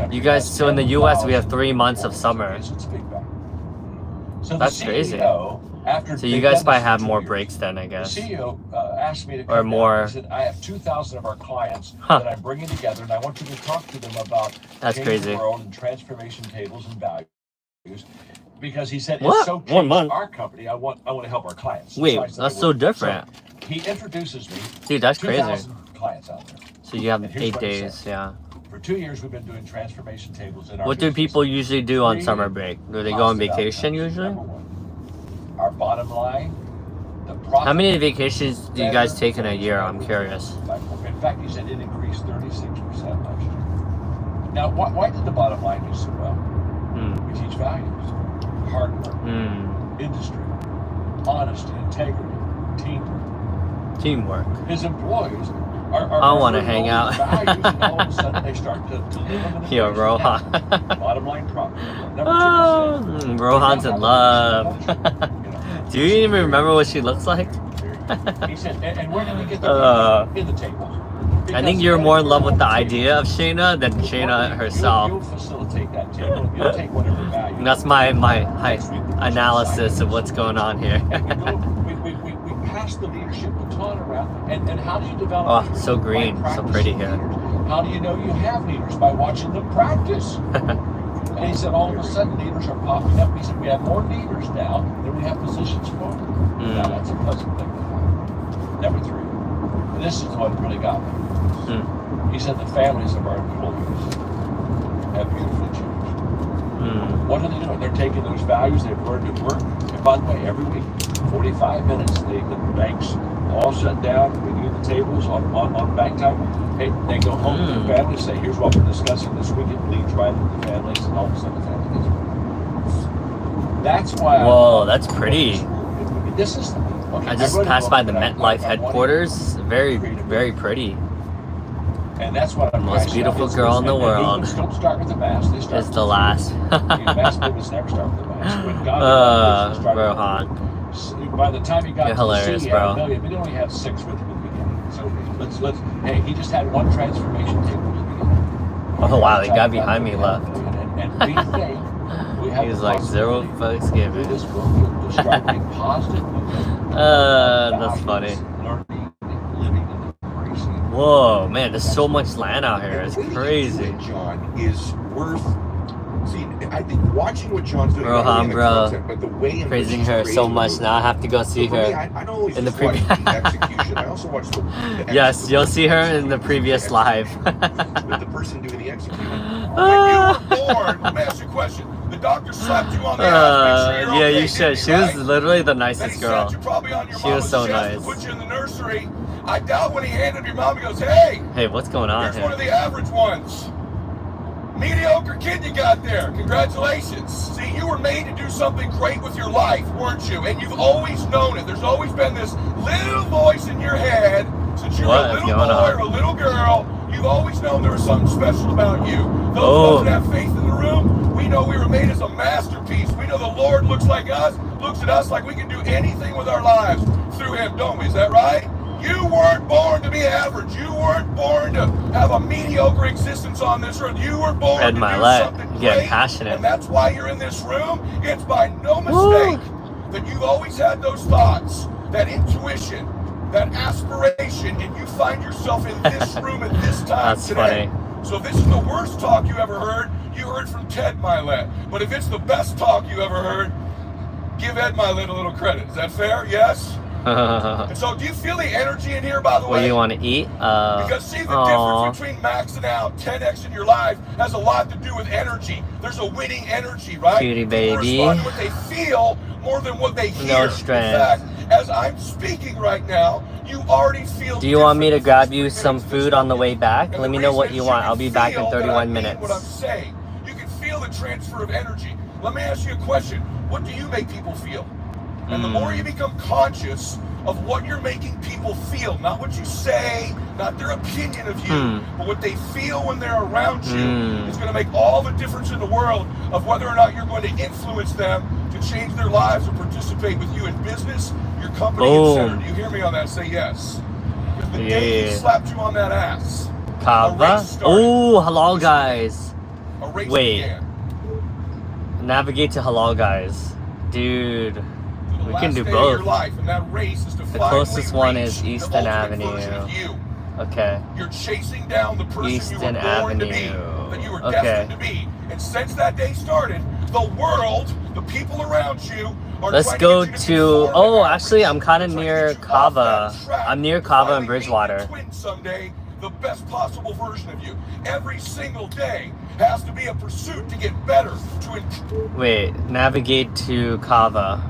You guys, so in the US, we have 3 months of summer. That's crazy. So you guys probably have more breaks then, I guess. The CEO asked me to come or more. He said, I have 2,000 of our clients that I'm bringing together, and I want you to talk to them about changing the world and transformation tables and values. Because he said, it's so changed our company, I want to help our clients. Wait, that's so different. So he introduces me. Dude, that's crazy. 2,000 clients out there. So you have 8 days, yeah. For 2 years, we've been doing transformation tables in our What do people usually do on summer break? Do they go on vacation usually? Our bottom line, how many vacations do you guys take in a year? I'm curious. In fact, he said it increased 36% last year. Now, why did the bottom line do so well? We teach values, hard work, industry, honesty, integrity, teamwork. His employees I want to hang out. Values, and all of a sudden they start to live them in Yo, Rohan. Bottom line profit. Rohan's in love. Do you even remember what she looks like? He said, and where did we get the in the tables? I think you're more in love with the idea of Shayna than Shayna herself. You'll facilitate that table. You'll take whatever value. And that's my analysis of what's going on here. We pass the leadership baton around, and how do you develop? Oh, so green, so pretty here. How do you know you have leaders? By watching them practice. And he said, all of a sudden, leaders are popping up. He said, we have more leaders now than we have positions for. Now, that's a pleasant thing to have. Number 3, and this is what really got me. He said, the families of our employees have beautifully changed. What are they doing? They're taking those values they've learned at work. And by the way, every week, 45 minutes, the banks all shut down. We do the tables on bank time. Hey, they go home to their families, say, here's what we're discussing this week. It leads right into the families, and all of a sudden the family gets better. That's why. Whoa, that's pretty. This is. Okay, I just passed by the MetLife headquarters. Very, very pretty. And that's what I'm most beautiful girl in the world. Don't start with the mask. They start is the last. Mask movements never start with the mask. When God Rohan. By the time he got You're hilarious, bro. Million, we only had 6 with him in the beginning. So let's. Hey, he just had one transformation table at the beginning. Oh wow, the guy behind me left. And we think we have. He's like 0 fucks given. This will start being positive. That's funny. Whoa, man, there's so much land out here. It's crazy. John is worth. See, I think watching what John's doing, Rohan, bro, content, but the way in praising her so much now. I have to go see her I don't always in the previous execution. I also watch the yes, you'll see her in the previous live. With the person doing the execution. When you were born, let me ask you a question. The doctor slapped you on the ass. Make sure you're okay, you should. She was literally the nicest girl. She was so nice. Put you in the nursery. I doubt when he handed your mom, he goes, hey, what's going on here's here? One of the average ones. Mediocre kid you got there. Congratulations. See, you were made to do something great with your life, weren't you? And you've always known it. There's always been this little voice in your head since you were a little boy or a little girl. You've always known there was something special about you. Those of us that have faith in the room, we know we were made as a masterpiece. We know the Lord looks at us like we can do anything with our lives through Him, don't we? Is that right? You weren't born to be average. You weren't born to have a mediocre existence on this earth. You were born to do something great. Passionate. And that's why you're in this room. It's by no mistake that you've always had those thoughts, that intuition, that aspiration, and you find yourself in this room at this time today. Funny. So if this is the worst talk you ever heard, you heard from Ted Milet. But if it's the best talk you ever heard, give Ed Milet a little credit. Is that fair? Yes? And so do you feel the energy in here, by the way? What do you want to eat? Because see, the difference between maxing out 10x in your life has a lot to do with energy. There's a winning energy, right? Cutie baby. People respond to what they feel more than what they hear. No stress. In fact, as I'm speaking right now, you already feel. Do you want me to grab you some food on the way back? Let me know what you want. I'll be back in 31 minutes. What I'm saying, you can feel the transfer of energy. Let me ask you a question. What do you make people feel? And the more you become conscious of what you're making people feel, not what you say, not their opinion of you, but what they feel when they're around you, is going to make all the difference in the world of whether or not you're going to influence them to change their lives or participate with you in business, your company, etc. Do you hear me on that? Say yes. Because the day he slapped you on that ass, Kava? Oh, hello guys. a race Wait. began. Navigate to halal guys. Dude, we can do both. The closest one is Easton Avenue. Okay. You're chasing down the person Easton you were born to be, Avenue. that you were Okay. destined to be. And since that day started, the world, the people around you, are Let's trying go get you to. conform Oh, act. actually, I'm kind of They're trying near to get you off Kava. that track. I'm near Kava and Finally being Bridgewater. the twin someday, the best possible version of you. Every single day has to be a pursuit to get better. Wait, navigate to Kava.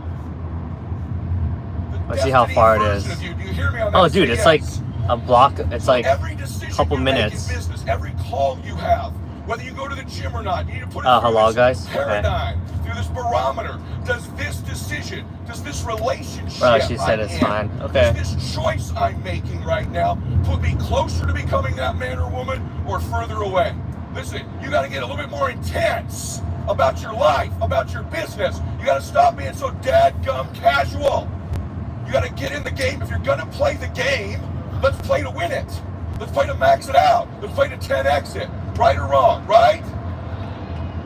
The Let's see how destiny far it version is. of you. Do you hear me on that? Oh, dude, Say it's like yes. a block. It's like Every decision couple you make in minutes. business, every call you have, whether you go to the gym or not, you need to put it through hello, this guys. Okay. paradigm, through this barometer. Does this decision, does this relationship Oh, she said I'm it's in, fine. Okay. does this choice I'm making right now put me closer to becoming that man or woman or further away? Listen, you got to get a little bit more intense about your life, about your business. You got to stop being so dadgum casual. You got to get in the game. If you're going to play the game, let's play to win it. Let's play to max it out. Let's play to 10x it. Right or wrong, right?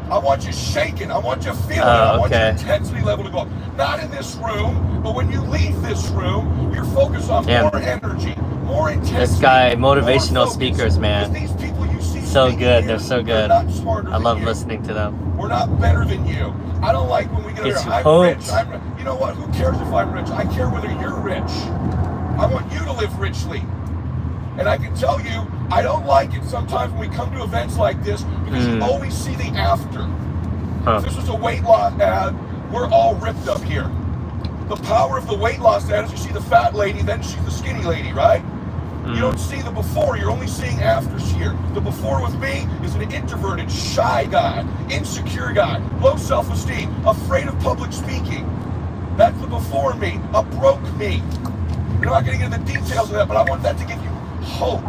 I want you shaking. I want you feeling it. I want your intensity level to go up. Not in this room, but when you leave this room, you're focused on more energy, more intensity. This guy, motivational speakers, man. These people you see So good. They're so good. not smarter I love than you. listening to them. We're not better than you. I don't like when we get Gets there. you I'm pumped. rich. You know what? Who cares if I'm rich? I care whether you're rich. I want you to live richly. And I can tell you, I don't like it sometimes when we come to events like this because you always see the after. If this was a weight loss ad, we're all ripped up here. The power of the weight loss ad is you see the fat lady, then she's the skinny lady, right? You don't see the before, you're only seeing after here. The before with me is an introverted, shy guy, insecure guy, low self-esteem, afraid of public speaking. That's the before me, a broke me. We're not going to get into the details of that, but I want that to give you hope.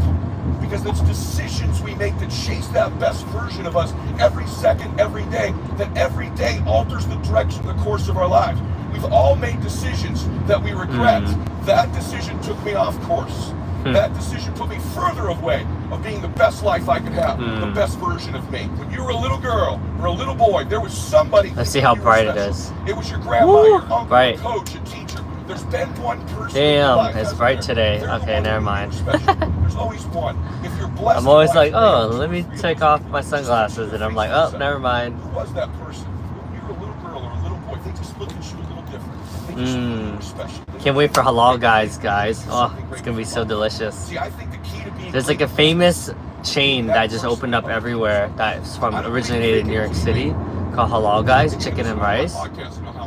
Because it's decisions we make to chase that best version of us every second, every day, that every day alters the direction, the course of our lives. We've all made decisions that we regret. That decision took me off course. That decision put me further away of being the best life I could have, the best version of me. When you were a little girl or a little boy, there was somebody. Let's see how bright it is. It was your grandma, your uncle, bright. coach, a teacher. There's been one person. Damn, it's bright today. Okay, never mind. There's always one. If you're blessed, I'm always like, oh, let me take off my sunglasses, and I'm like, oh, never mind. Who was that person? When you were a little girl or a little boy, they just look at you a little different. They just look at you special. Can't wait for halal guys. Oh, it's gonna be so delicious. See, I think the key to being There's like a famous chain that just opened up everywhere that's from originated in New York City called Halal Guys Chicken and Rice.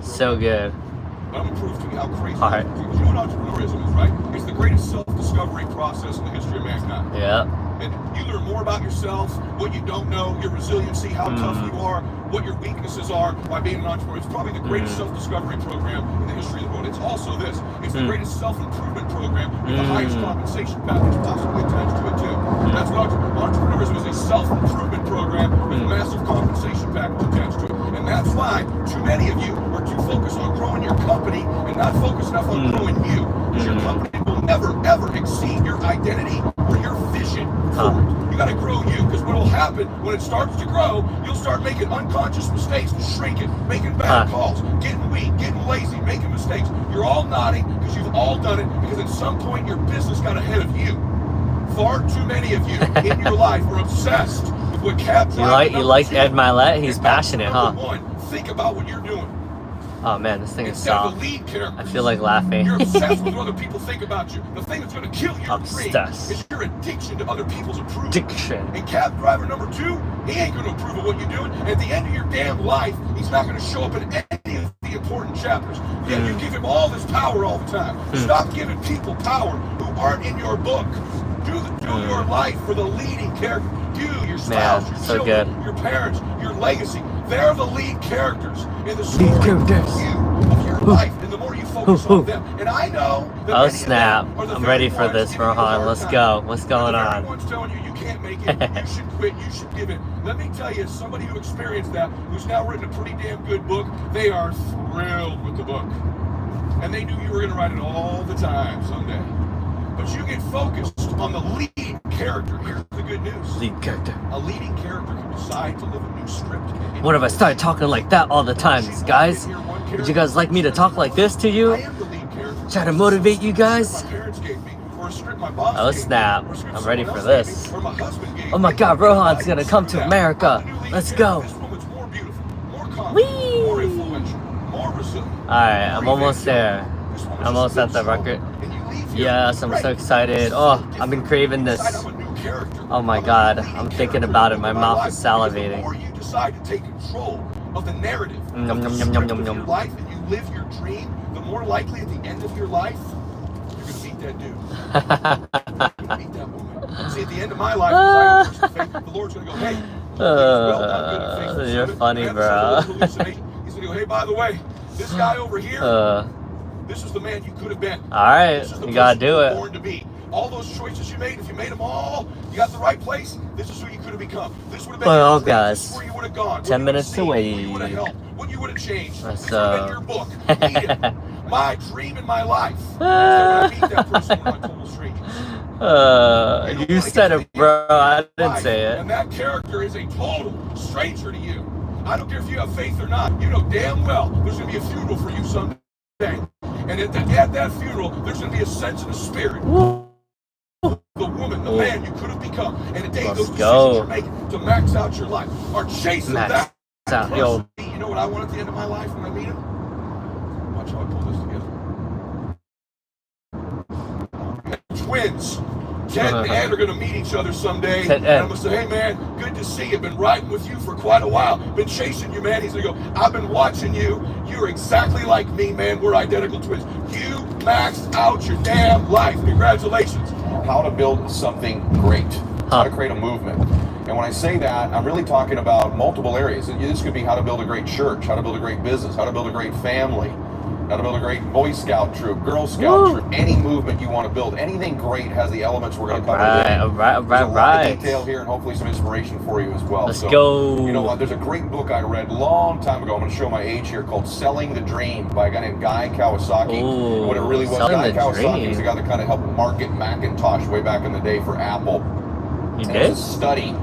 So good. But I'm going to prove to you how crazy All right. it is. You know what entrepreneurism is, right? It's the greatest self-discovery process in the history of mankind. Yeah. And you learn more about yourself, what you don't know, your resiliency, how tough you are, what your weaknesses are by being an entrepreneur. It's probably the greatest self-discovery program in the history of the world. It's also this. It's the greatest self-improvement program with the highest compensation package possibly attached to it, too. That's what entrepreneurism is, a self-improvement program with a massive compensation package attached to it. And that's why too many of you are too focused on growing your company and not focused enough on growing you. Because your company will never, ever exceed your identity or your vision forward. You got to grow you, because what will happen when it starts to grow, you'll start making unconscious mistakes to shrink it, making bad calls, getting weak, getting lazy, making mistakes. You're all nodding because you've all done it, because at some point your business got ahead of you. Far too many of you in your life are obsessed with what cab driver You like Ed Milet? He's passionate, huh? One, think about what you're doing. Oh man, this thing is Instead of soft. the lead character, I feel like laughing. you're obsessed with what other people think about you. The thing that's going to kill your dream Obsessed. is your addiction to other people's approval. Addiction. And cab driver number 2, he ain't going to approve of what you're doing. And at the end of your damn life, he's not going to show up in any of the important chapters. Yet you give him all this power all the time. Stop giving people power who aren't in your book. Do your life for the leading character. You, your spouse, your so children, good. your parents, your legacy. They're the lead characters in the Lead story characters. of your life. And the more you focus on them, and I know that Oh many of snap! them are the I'm very ready for ones this, giving you a Rohan. hard Let's time. go. What's going They're the very on? ones telling you can't make it, you should quit, you should give it. Let me tell you, as somebody who experienced that, who's now written a pretty damn good book, they are thrilled with the book. And they knew you were going to write it all the time someday. But you get focused on the lead character. Here's the good news. Lead character. A leading character can decide to live a new script. What if I start talking like that all the time, guys? Would you guys like me to talk like this to you? I am the lead character. Try to motivate you guys? My parents gave me, or a script my boss Oh gave me, snap! or a script I'm ready someone for else this. gave me, or my husband gave Oh my me. God, Rohan's gonna come to Screw that. America. I'm the new lead Let's character. go. This woman's more beautiful, more confident, Whee! more influential, more resilient. Alright, I'm almost there. This woman's I'm almost just at the good record. soul. And you leave here Yes, I'm so ready. excited. Oh, I've been craving this. Decide I'm a new character. Oh my I'm a God, leading I'm thinking character about it. My in mouth life. is Because the salivating. more you decide to take control of the narrative, Yum, of the yum, script yum, of yum, your yum. life, and you live your dream, the more likely at the end of your life, you're going to meet that dude. You're going to meet that woman. See, at the end of my life, as I approach the faith, the Lord's going to go, hey, well done, good and faithful You're servant. funny, You have bro. some hallucination. He's going to go, hey, by the way, this guy over here, this is the man you could have been. Alright, This is the you gotta person you do were it. born to be. All those choices you made, if you made them all, you got the right place, this is who you could have become. This would have been Well, your dream. guys, This is where you would have gone. 10 minutes to away. What you would have helped. What you would have changed. Let's This would have been your book. Read it. My dream in my life. So when I meet that person, we're not total strangers. You said it, bro. I didn't say it. And that character is a total stranger to you. I don't care if you have faith or not. You know damn well there's going to be a funeral for you someday. And at that funeral, there's going to be a sense in the spirit. The woman, the man you could have become. And today, Let's those go. decisions you're making to max out your life are chasing Max that. out, yo. You know what I want at the end of my life when I meet him? Watch how I pull this together. Twins. Ted and Ed are going to meet each other someday. Ted, And Ed. I'm going to say, hey, man, good to see you. Been riding with you for quite a while. Been chasing you, man. He's going to go, I've been watching you. You're exactly like me, man. We're identical twins. You maxed out your damn life. Congratulations. How to build something great. How to create a movement. And when I say that, I'm really talking about multiple areas. This could be how to build a great church, how to build a great business, how to build a great family, how to build a great Boy Scout troop, Girl Scout troop, any movement you want to build. Anything great has the elements we're going to cover today. There's a lot of detail here and hopefully some inspiration for you as well. Let's go. You know what? There's a great book I read a long time ago. I'm going to show my age here called Selling the Dream by a guy named Guy Kawasaki. Ooh, What it really was, Selling Guy the Kawasaki Dream. was the guy that kind of helped market Macintosh way back in the day for Apple. You And did? it was a study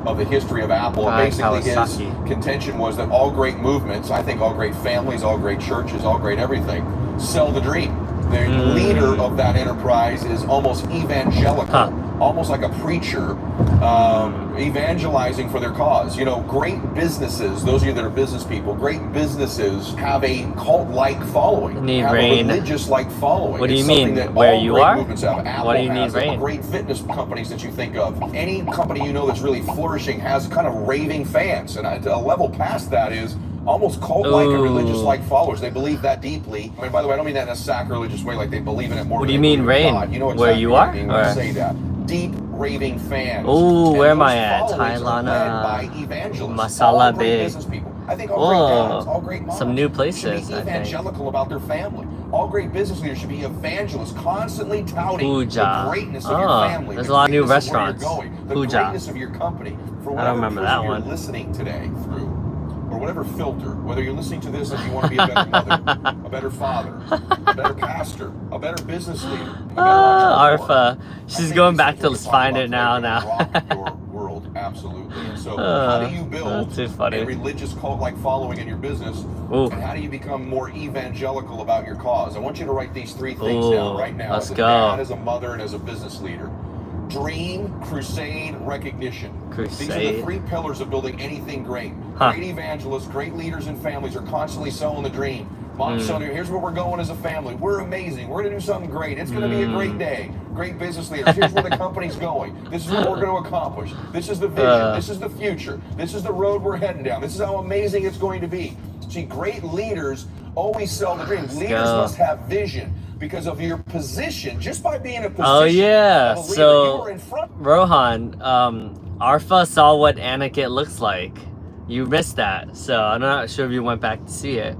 of the history of Apple. Guy Basically, his Kawasaki. contention was that all great movements, I think all great families, all great churches, all great everything, sell the dream. The leader of that enterprise is almost evangelical, almost like a preacher, evangelizing for their cause. You know, great businesses, those of you that are business people, great businesses have a cult-like following, Need have rain. a religious-like following. What do It's you something mean? that Where all you great are? movements have. Apple What do you has need it. rain? Great fitness companies that you think of. Any company you know that's really flourishing has kind of raving fans, and a level past that is almost cult-like and Ooh. religious-like followers. They believe that deeply. I mean, by the way, I don't mean that in a sacrilegious way, like they believe in it more What than do you they mean, believe in Rain? God. You know Where exactly you what I are? mean when I Or- say that. Deep raving fans. Ooh, And where am those I at? followers are Thailand, led by evangelists. Masala All great Bay. business people. I think all great dads, all great moms Some new should places, I be think. evangelical about their family. All great business leaders should be evangelists, constantly touting Puja. the greatness of Oh, your family. there's the a lot of new greatness of where you're restaurants. going, the Puja. greatness of your company. For I whatever don't remember person that you're one. listening today through, or whatever filter, whether you're listening to this and you want to be a better mother, a better father, a better pastor, a better business leader, a better entrepreneur. Arfa. She's going back to find it now. Rock your world, absolutely. And so, how do you build That's too funny. a religious cult-like following in your business? Ooh. And how do you become more evangelical about your cause? I want you to write these three things Ooh, down right now. let's As a go. dad, as a mother, and as a business leader. Dream, crusade, recognition. These are the Crusade. three pillars of building anything great. Huh. Great evangelists, great leaders and families are constantly sowing the dream. Mom's telling you, here's where we're going as a family. We're amazing. We're going to do something great. It's going to be a great day. Great business leaders. Here's where the company's going. This is what we're going to accomplish. This is the vision. This is the future. This is the road we're heading down. This is how amazing it's going to be. See, great leaders always sell the dream. Leaders go. must have vision because of your position. Just by being in a position Oh yeah. of a leader, you So are in front. Rohan, Arfa saw what Anakin looks like. You missed that, so I'm not sure if you went back to see it.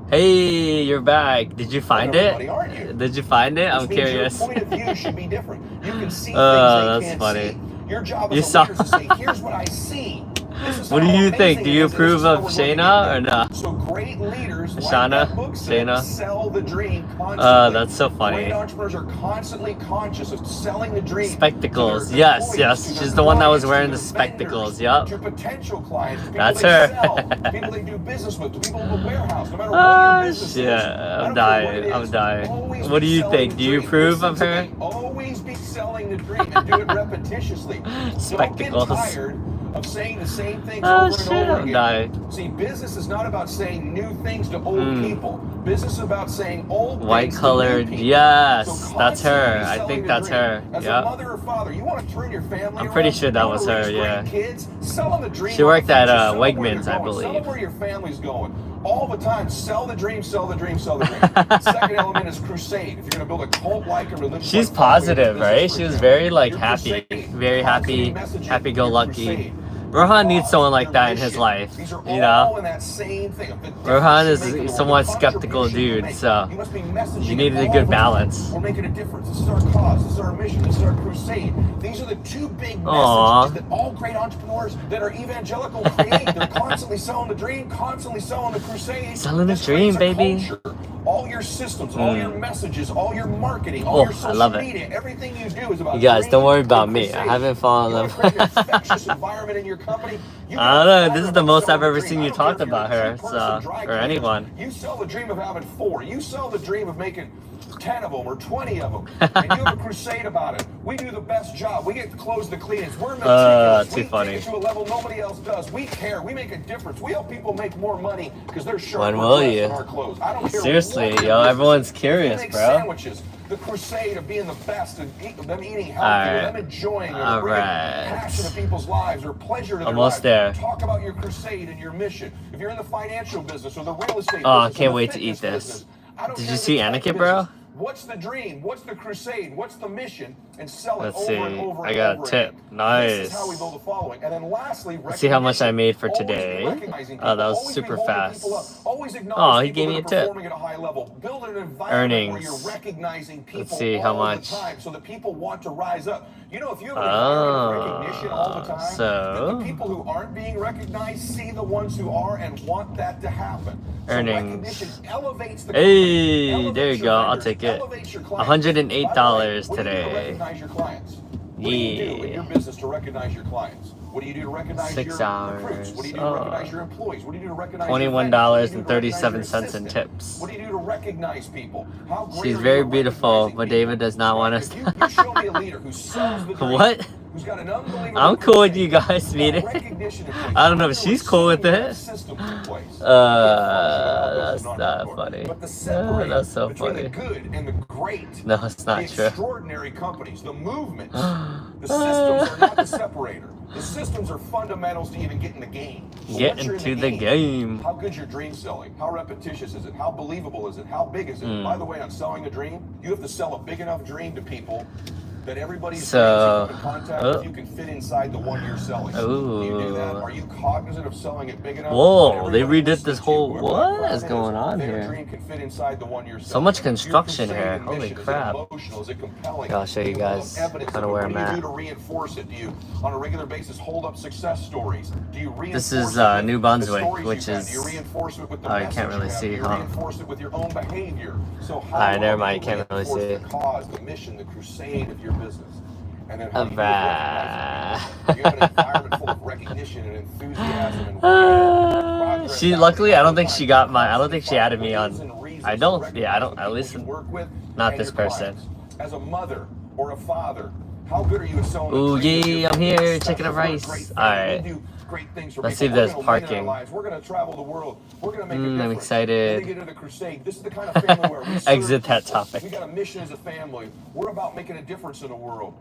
Hey, you're back. Did you find Everybody, it? aren't you? Did you find it? I'm Which means curious. Your point of view should be different. You can see things That's they can't funny. see. Your job You as a saw- leader is to say, here's what I see. This is What do how you amazing think? Do it you is, and this approve is how of we're going to Shayna get or there. no? So great leaders, like Shana? that book said, Shayna? sell the dream constantly. That's so funny. Great entrepreneurs are constantly conscious of selling the dream. Spectacles. to their Yes, employees, yes. to their She's the one that was clients, wearing to the their spectacles. vendors, Yup. to potential clients, to people That's they her. sell, people they do business with, to people in the warehouse, no matter what Oh, your business shit. is. I I'm don't care what it dying. I'm is, dying. always What do be you selling think? the Do you dream. approve Listen of to her? me. Always be selling the dream and do it repetitiously. Spectacles. Don't get tired of saying the same things Oh, over shit. and over I'm again. dying. See, business is not about saying new things to old people. Business is about saying old White things to colored. new people. Yes, So that's her. constantly I selling think the that's dream. her. As a Yep. mother or father, you want to turn your family I'm pretty around? sure that You was wanna her, raise yeah. great kids? Sell them the dream. She of worked the at, future. Sell them where Wegmans, you're I going. Sell them believe. where your family's going. All the time, sell the dream, sell the dream, sell the dream. Second element is crusade. If you're going to build a cult-like and religious, She's like family positive, business, right? for She was example, very like your happy, crusade, very happy, constantly messaging happy-go-lucky. your crusade. Rohan needs Cause, someone like your that in his mission. life, These are you all know? in that same thing. The difference Rohan you is make in the world, somewhat the skeptical contribution you dude, make. so You must be messaging you needed a all good the time. balance. We're making a difference. This is our cause. This is our mission. This is our crusade. These are the two big Aw. messages that all great entrepreneurs that are evangelical create. They're constantly selling the dream, constantly selling the crusade. Selling the This dream, creates a baby. culture. All your systems, all your messages, all your marketing, all Oh, your I social love it. media, everything you do is about You guys, dream don't worry about and me. I crusade. haven't fallen You in want to create an love. infectious environment in your company? You I don't know. This is the most I've selling the ever dream. seen I you don't care talk if you're about a her, two-person so, dry or cleaner. anyone. You sell the dream of having 4. You sell the dream of making 10 of them or 20 of them. And you have a crusade about it. We do the best job. We get to close the cleanings. We're meticulous. Too We funny. take it to a level nobody else does. We care. We make a difference. We help people make more money because they're sure When we're will dressed you? in our clothes. I don't care Seriously, what your yo, business everyone's is. curious, We make bro. sandwiches. The crusade of being the best and them eating healthy, Alright. them enjoying, or Alright. bringing passion to people's lives or pleasure to their Almost lives. there. Talk about your crusade and your mission. If you're in the financial business or the real estate Oh, I business, or can't the wait to eat fitness this. business, I don't Did care you the see tech Anakin, bro? business. What's the dream? What's the crusade? What's the mission? And sell it Let's over see. and over I and got a over tip. again. Nice. This is how we build a following. And then lastly, Let's see how much I made for recognition. Always be today. recognizing Oh, that people. was Always be super holding fast. people up. Always Oh, acknowledge he people gave me that a are tip. performing at a high level. Build an environment where Earnings. you're recognizing people Let's see how all much. the time so that people want to rise up. You know, if you have an environment of recognition all the time, so- then the people who aren't being recognized see the ones who are and want that to happen. So Earnings. recognition elevates the Hey, company, there you elevates go. your I'll vendors, take it. elevates your clients. $108 By the way, what do you do to today. recognize your clients? What do you do in Yeah. your business to recognize your clients? What do you do to recognize 6 your recruits? hours. What do you do to recognize your employees? What do you do to recognize $21.37 in your tips. What do you do to recognize people? How great She's are you very at beautiful, recognizing but people? David does not want us. If you show me a leader who sells the dream, What? who's got an unbelievable I'm cool with crusade, you guys who's got meeting. recognition in place. I don't know if How she's do cool with you it. see systems in place? That's not Entrepreneur. funny. But the separator That's so between funny. the good and the great, No, it's not the true. extraordinary companies, the movements, the systems are not the separator. The systems are fundamentals to even get in the game. So Get once you're in into the game. How good's your dream selling? How repetitious is it? How believable is it? How big is it? By the way, on selling a dream, you have to sell a big enough dream to people that everybody's So- in contact with you can fit inside the one you're selling. Do you do that? Ooh. Are you cognizant of selling it big enough? Whoa, that they everybody redid listens this to whole- you? Whoever what that is client going on their here? dream can fit inside the one you're selling. So much Your construction crusade here. and Holy mission, crap. Is it emotional? Is it compelling? I'll show you Do have guys evidence how of to it? wear What a do you do mat. to reinforce it? Do you, on a regular basis, hold up success stories? Do you reinforce This is, it with New the Brunswick, stories which you've had? is- Do you reinforce it with the Oh, you message can't really have? see, Do you huh? reinforce it with your own behavior? So how Alright, never well mind, do you can't really reinforce see. the cause, the mission, the crusade of your business? And then how do you Alright. recognize it? You have an environment full of recognition and enthusiasm and progress. She luckily, I don't think she got my. I don't think she added me on. I don't. Yeah, I don't. At least not this person. As a mother or a father, how good are you at selling? Ooh, the dream? yeah, I'm here, Special, chicken and we're a rice. great family. Alright. We do great things for Let's see people. if there's We're gonna win in our parking. lives. We're going to travel the world. We're going to make a I'm difference. excited. Then they get into the crusade. This is the kind of family where we serve Exit that people. topic. We got a mission as a family. We're about making a difference in the world.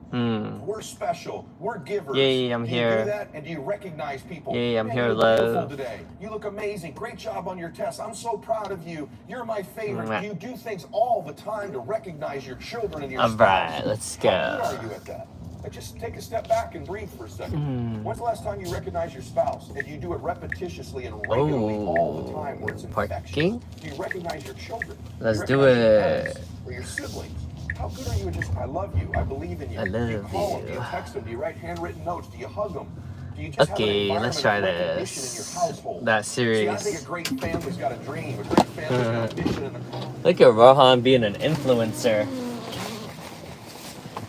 We're special. We're givers. Yay, I'm do here. You do that? And do you recognize people? Yay, I'm Man, here, you look beautiful love. today. You look amazing. Great job on your test. I'm so proud of you. You're my favorite. Mwah. You do things all the time to recognize your children and your All spouse. right, let's How good go. are you at that? Just take a step back and breathe for a second. When's the last time you recognize your spouse? And you do it repetitiously and regularly all the time where it's infectious? Parking? Do you recognize your children? Let's do you do recognize your it. parents or your siblings? How good are you at just, I love you, I believe in you. I Do you love call them? Do you. you text them? Do you write handwritten notes? Do you hug them? Do you just Okay, have an let's environment try of recognition in your this. household? That See, I think a series. great family's got a dream. A great family's got a mission in the Look at Rohan being an influencer.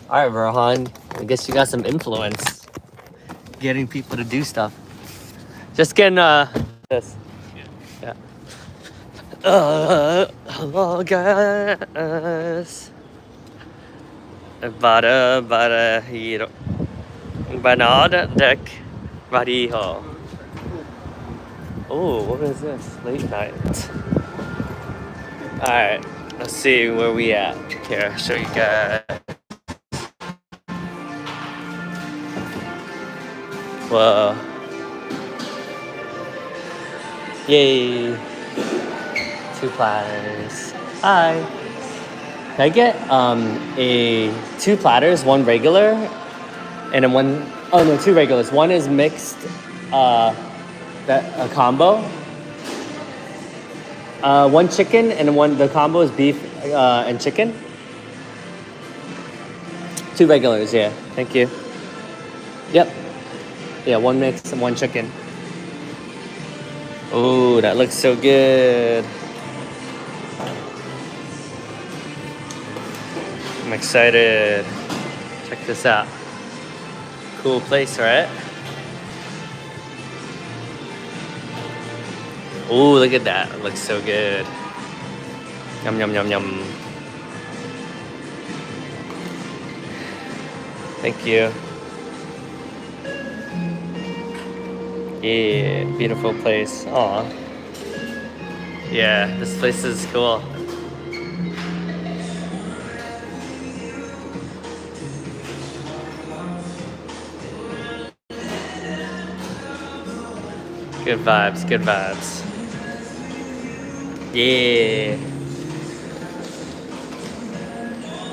Alright, Rohan. I guess you got some influence. Getting people to do stuff. Just getting this. Yeah. Hello guys. Bara hero. Banana deck. Variho. Oh, what is this? Late night. Alright, let's see where we at. Here, I'll show you guys. Whoa. Yay. 2 platters. Hi. Can I get a 2 platters, 1 regular, and then 1, oh no, 2 regulars. 1 is mixed, a combo. 1 chicken and the combo is beef and chicken. 2 regulars, yeah. Thank you. Yep. Yeah, 1 mix and 1 chicken. Oh, that looks so good. I'm excited. Check this out. Cool place, right? Oh, look at that. It looks so good. Yum, yum, yum, yum. Thank you. Yeah, beautiful place. Aw. Yeah, this place is cool. Good vibes, good vibes. Yeah.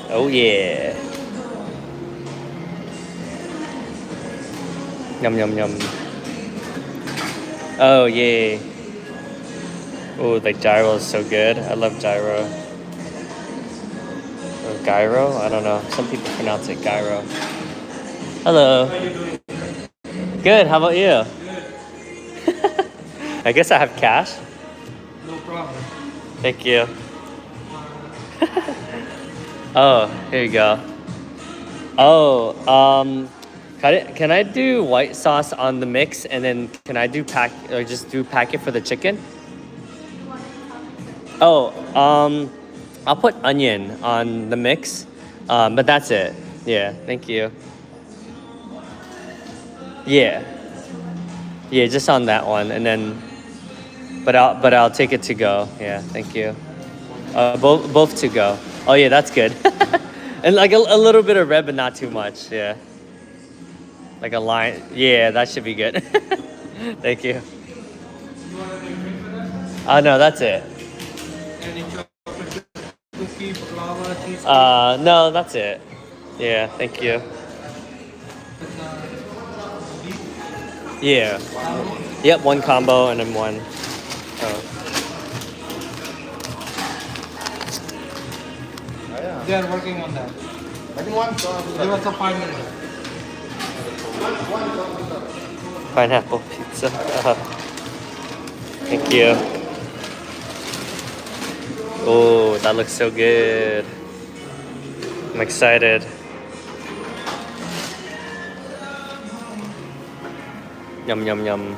Oh yeah. Yum, yum, yum. Oh, yay. Oh, like gyro is so good. I love gyro. Or gyro? I don't know. Some people pronounce it gyro. Hello. How you doing? Good. How about you? Good. I guess I have cash. No problem. Thank you. Oh, here you go. Oh, can I do white sauce on the mix, and then can I do just do packet for the chicken? Oh, I'll put onion on the mix, but that's it. Yeah, thank you. Yeah, just on that one, and then, but I'll take it to go. Yeah, thank you. Both to go. Oh yeah, that's good. And like a little bit of red, but not too much. Yeah. Like a line. Yeah, that should be good. Thank you. You want anything for that? No, that's it. Any chocolate cookie, lava, cheese? No, that's it. Yeah, thank you. Yeah. Yep, 1 combo and then 1. Oh. They are working on that. Give us a 5 minutes. Pineapple pizza. Thank you. Oh, that looks so good. I'm excited. Yum, yum, yum. You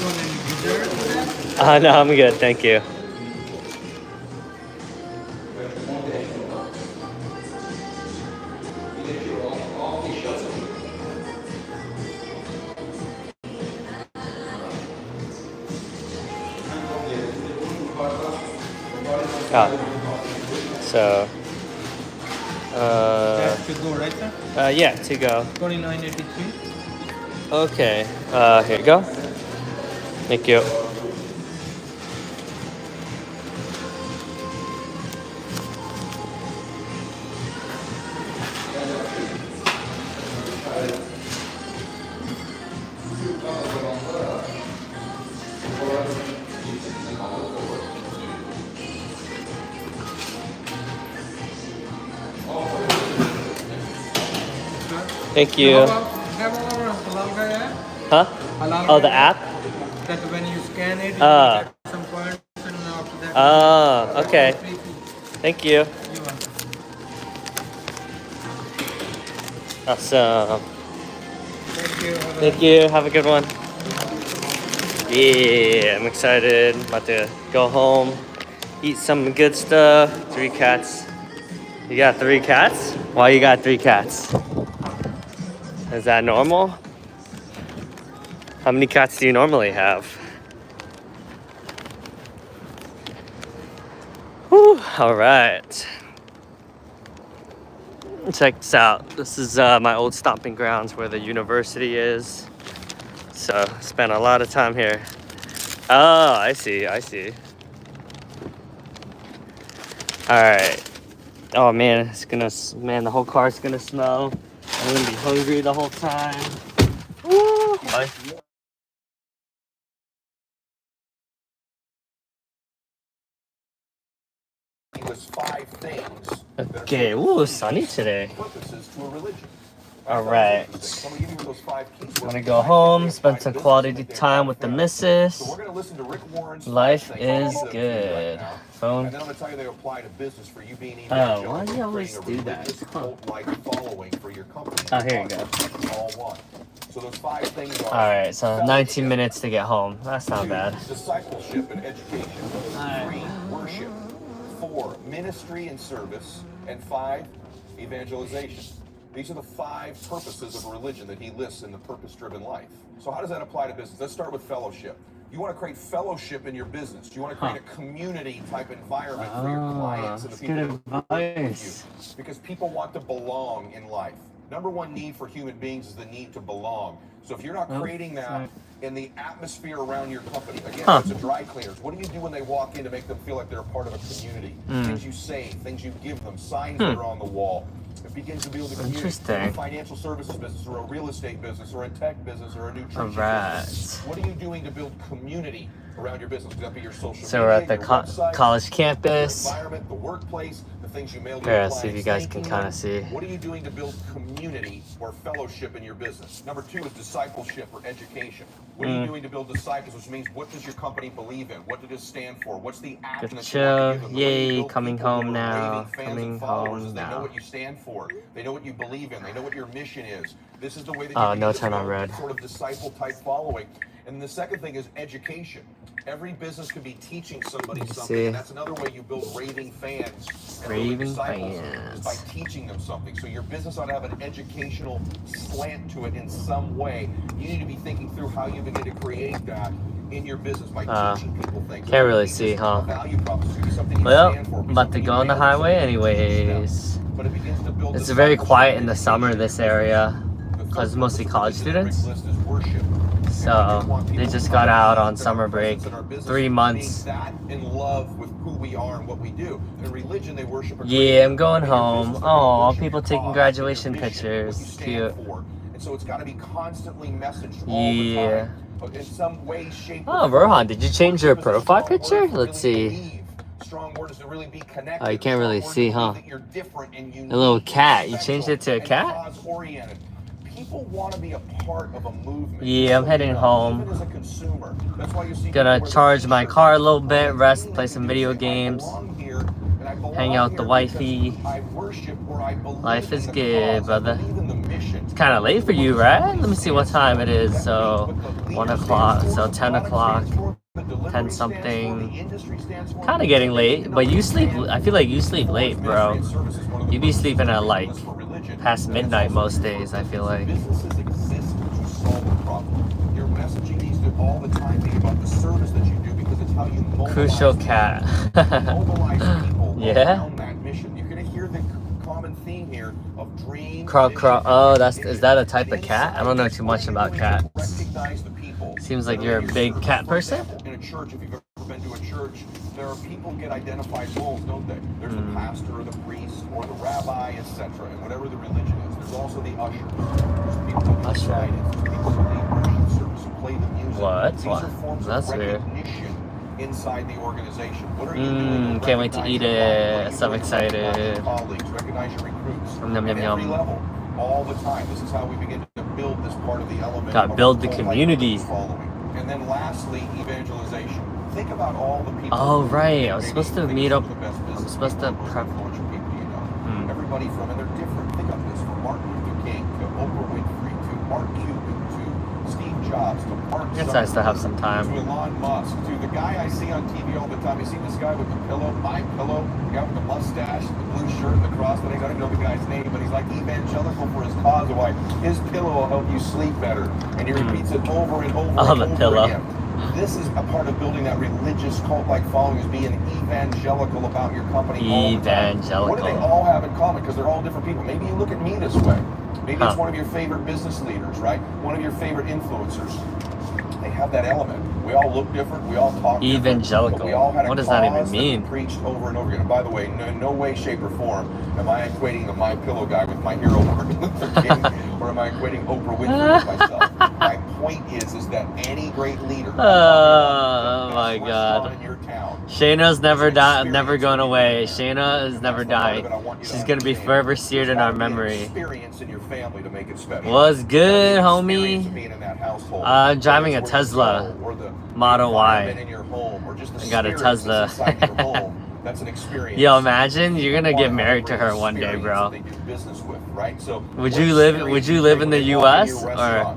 want any dessert for that? No, I'm good. Thank you. So, That's to go, right, sir? yeah, to go. 29.83. Okay, here you go. Thank you. Thank you. Have our halal guy app? Huh? Halal Oh, the guy app? That when you scan it, you Ah. get some points, and after that. Oh, okay. Free food. Thank you. You want. Awesome. Thank you. Thank you. Have a good one. Yeah, I'm excited. About to go home, eat some good stuff. 3 cats. You got 3 cats? Why you got 3 cats? Is that normal? How many cats do you normally have? Whew, all right. Check this out. This is my old stomping grounds where the university is. So spent a lot of time here. Oh, I see. All right. Oh man, the whole car's gonna smell. I'm gonna be hungry the whole time. Woo! It was 5 things. Okay, ooh, sunny today. Purposes to a religion. All right. So I'm gonna give you those 5 keys. I'm gonna go home, spend some quality time with the missus. So we're gonna listen to Rick Warren's Life 5 things is right good. now. Phone. And then I'm gonna tell you they apply to business for you being Oh, why do you always creating a do that? religious cult-like following for your company. Oh, here you go. All one. So those 5 things are. All right, so 19 minutes to get home. That's not 2, bad. discipleship and education. right. 3, worship. 4, ministry and service. And 5, evangelization. These are the 5 purposes of a religion that he lists in the purpose-driven life. So how does that apply to business? Let's start with fellowship. You want to create fellowship in your business. You want to create a community-type environment for your clients and the people who work with you. Because people want to belong in life. Number 1 need for human beings is the need to belong. So if you're not creating that in the atmosphere around your company, again, it's a dry cleaners. What do you do when they walk in to make them feel like they're a part of a community? Things you say, things you give them, signs that are on the wall. It begins to build a community. Interesting. In a financial services business, or a real estate business, or a tech business, or a nutrition Alright. business. What are you doing to build community around your business? Could that be your social So media, we're at the your website, college your campus. environment, the workplace, the things you mail to Here, your let's see if you clients, guys can thanking kind them. of see. What are you doing to build community or fellowship in your business? Number 2 is discipleship or education. What are you doing to build disciples, which means what does your company believe in? What does it stand for? What's the action Good that you want to show. give them? The way you Yay, build coming people who home are now. raving fans Coming and followers home is they know now. what you stand for. They know what you believe in. They know what your mission is. This is the way that Oh, you no begin to turn on build red. sort of disciple-type following. And the second thing is education. Every business could be teaching somebody Let's something, see. and that's another way you build raving fans. And Raving building disciples fans. is by teaching them something. So your business ought to have an educational slant to it in some way. You need to be thinking through how you begin to create that in your business by teaching people things. Can't really It could be see, just huh? a value proposition, it could be something you Well, stand for, it could be about to something go you on the value, highway something you teach them. anyways. But it begins to build It's very discipleship quiet and in the summer, education. this area, The because third mostly purpose of college religion that Rick students. lists is worship. So they just got out on summer break. 3 months. That in love with who we are and what we do. In religion, they worship a Yeah, I'm creator. going In your home. business, they're gonna Oh, worship people your taking cause, graduation your vision, what you pictures. stand Cute. for. And so it's got to be constantly messaged all the Yeah. time. But in some way, shape, Oh, or form. Rohan, did you change your Worship is a profile strong word picture? to Let's really see. believe. Strong word is to really be connected. Oh, you can't really Strong word see, to believe huh? that you're different and unique A little and cat. You special changed it to a and cat? cause-oriented. People want to be a part of a movement. Yeah, I'm heading home. Even as a consumer. That's why you see Gonna people wear charge the my t-shirts. car a little I bit, like rest, feeling play that some you video say, I games, belong here, and I belong hang out with the here wifey. because I worship or I believe Life in is the good, cause, brother. I believe in the mission. It's kind of late for you, right? Let me see what time it is. So 1 o'clock, so 10 o'clock, 10 something. Kind of getting late, but you sleep. I feel like you sleep late, bro. You be sleeping at like past midnight most days, I feel like. Businesses exist to solve a problem. Your messaging needs to all the time be about the service that you do because it's how you mobilize Crucial people. cat. Mobilize people Yeah? around that mission. You're going to hear the common theme here of dream. Crow, vision, crow. and Oh, is recognition. that a type And of cat? I don't know too much about inside, what are you doing to cats. recognize the people Seems that like are you're in a your big service? cat For person. example, in a church, if you've ever been to a church, there are people get identified roles, don't they? There's the pastor or the priest or the rabbi, etc. And whatever the religion is. There's also the ushers. There's people who do Usher. guidance. There's people who lead worship service, who play the music. What? These What? are forms That's of weird. recognition inside the organization. What are you doing to Can't wait to recognize eat your colleagues? it. What are you So doing to recognize your excited. colleagues, recognize your recruits Yum, yum, at every yum. level. all the time. This is how we begin to build this part of the element. Gotta build the community. Following. And then lastly, evangelization. Think about all the people. Oh, right. I was supposed to meet up. I'm supposed to prep. People, you know. Everybody from, and they're different. Think of this, from Martin Luther King to Oprah Winfrey to Mark Cuban to Steve Jobs to Mark It's nice to have some time. to Elon Musk to the guy I see on TV all the time. You see this guy with the pillow, my pillow, the guy with the mustache, the blue shirt, and the crosslegs. I don't know the guy's name, but he's like evangelical for his cause. Why his pillow will help you sleep better, and he repeats it over and over and over pillow. again. This is a part of building that religious cult-like following, is being evangelical about your company. Evangelical. What do they all have in common? Because they're all different people. Maybe you look at me this way. Maybe it's one of your favorite business leaders, right? One of your favorite influencers. They have that element. We all look different. We all talk evangelical. different. We all had a what does that even cause mean? That preached over and over again. And by the way, no way, shape, or form am I equating the My Pillow guy with my hero Martin Luther King, or am I equating Oprah Winfrey with myself? My point is that any great leader. Oh my God. In your town, Shayna's never going away. Shayna is never dying. She's gonna be forever seared in our memory. Experience in your family to make it special. What's good, homie? Driving a Whether it's Tesla or the Model Y. environment in your home, or just the I got a spirits Tesla. that's inside your home. That's an experience. Yo, imagine you're gonna get married to her one day, bro. They do business with, right? So Would you live in the U.S. or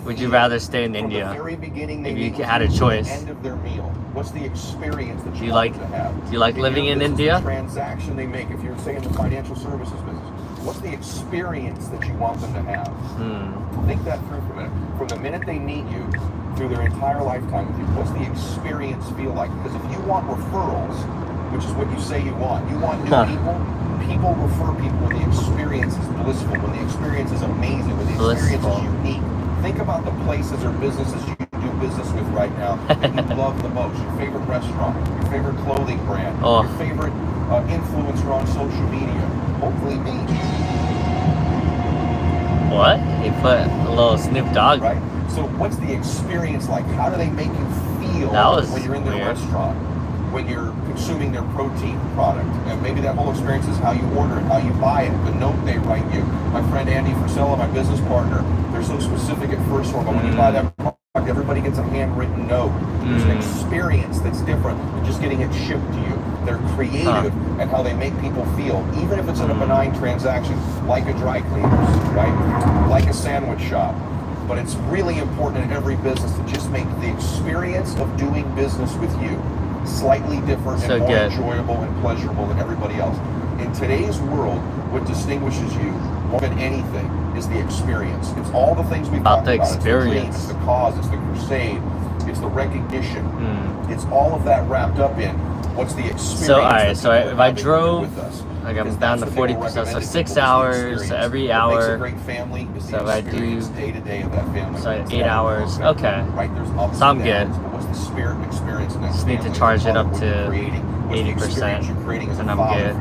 would you rather stay in India? If you had a choice. End of their meal. What's the experience that you like? want them to have? Do you like living in India? Transaction they make. If you're saying the financial services business, what's the experience that you want them to have? Think that through for a minute. From the minute they meet you, through their entire lifetime with you, what's the experience feel like? Because if you want referrals, which is what you say you want new people refer people when the experience is blissful, when the experience is amazing, when the experience is unique. Think about the places or businesses you do business with right now that you love the most. Your favorite restaurant, your favorite clothing brand, your favorite influencer on social media. Hopefully me. What? He put a little Snoop Dogg. Right? So what's the experience like? How do they make you feel when you're in their restaurant? When you're consuming their protein product? And maybe that whole experience is how you order it, how you buy it, the note they write you. My friend Andy Frisella, my business partner, they're so specific at First One, but when you buy that product, everybody gets a handwritten note. There's an experience that's different than just getting it shipped to you. They're creative at how they make people feel, even if it's in a benign transaction, like a dry cleaners, right? Like a sandwich shop. But it's really important in every business to just make the experience of doing business with you slightly different and more enjoyable and pleasurable than everybody else. In today's world, what distinguishes you more than anything is the experience. It's all the things we've talked about. It's the dream, it's the cause, it's the crusade, it's the recognition. It's all of that wrapped up in what's the experience. So if I drove, like I'm down to 40%, so 6 hours every hour. So if I do, so 8 hours. Okay. So I'm good. Just need to charge it up to 80%, and I'm good.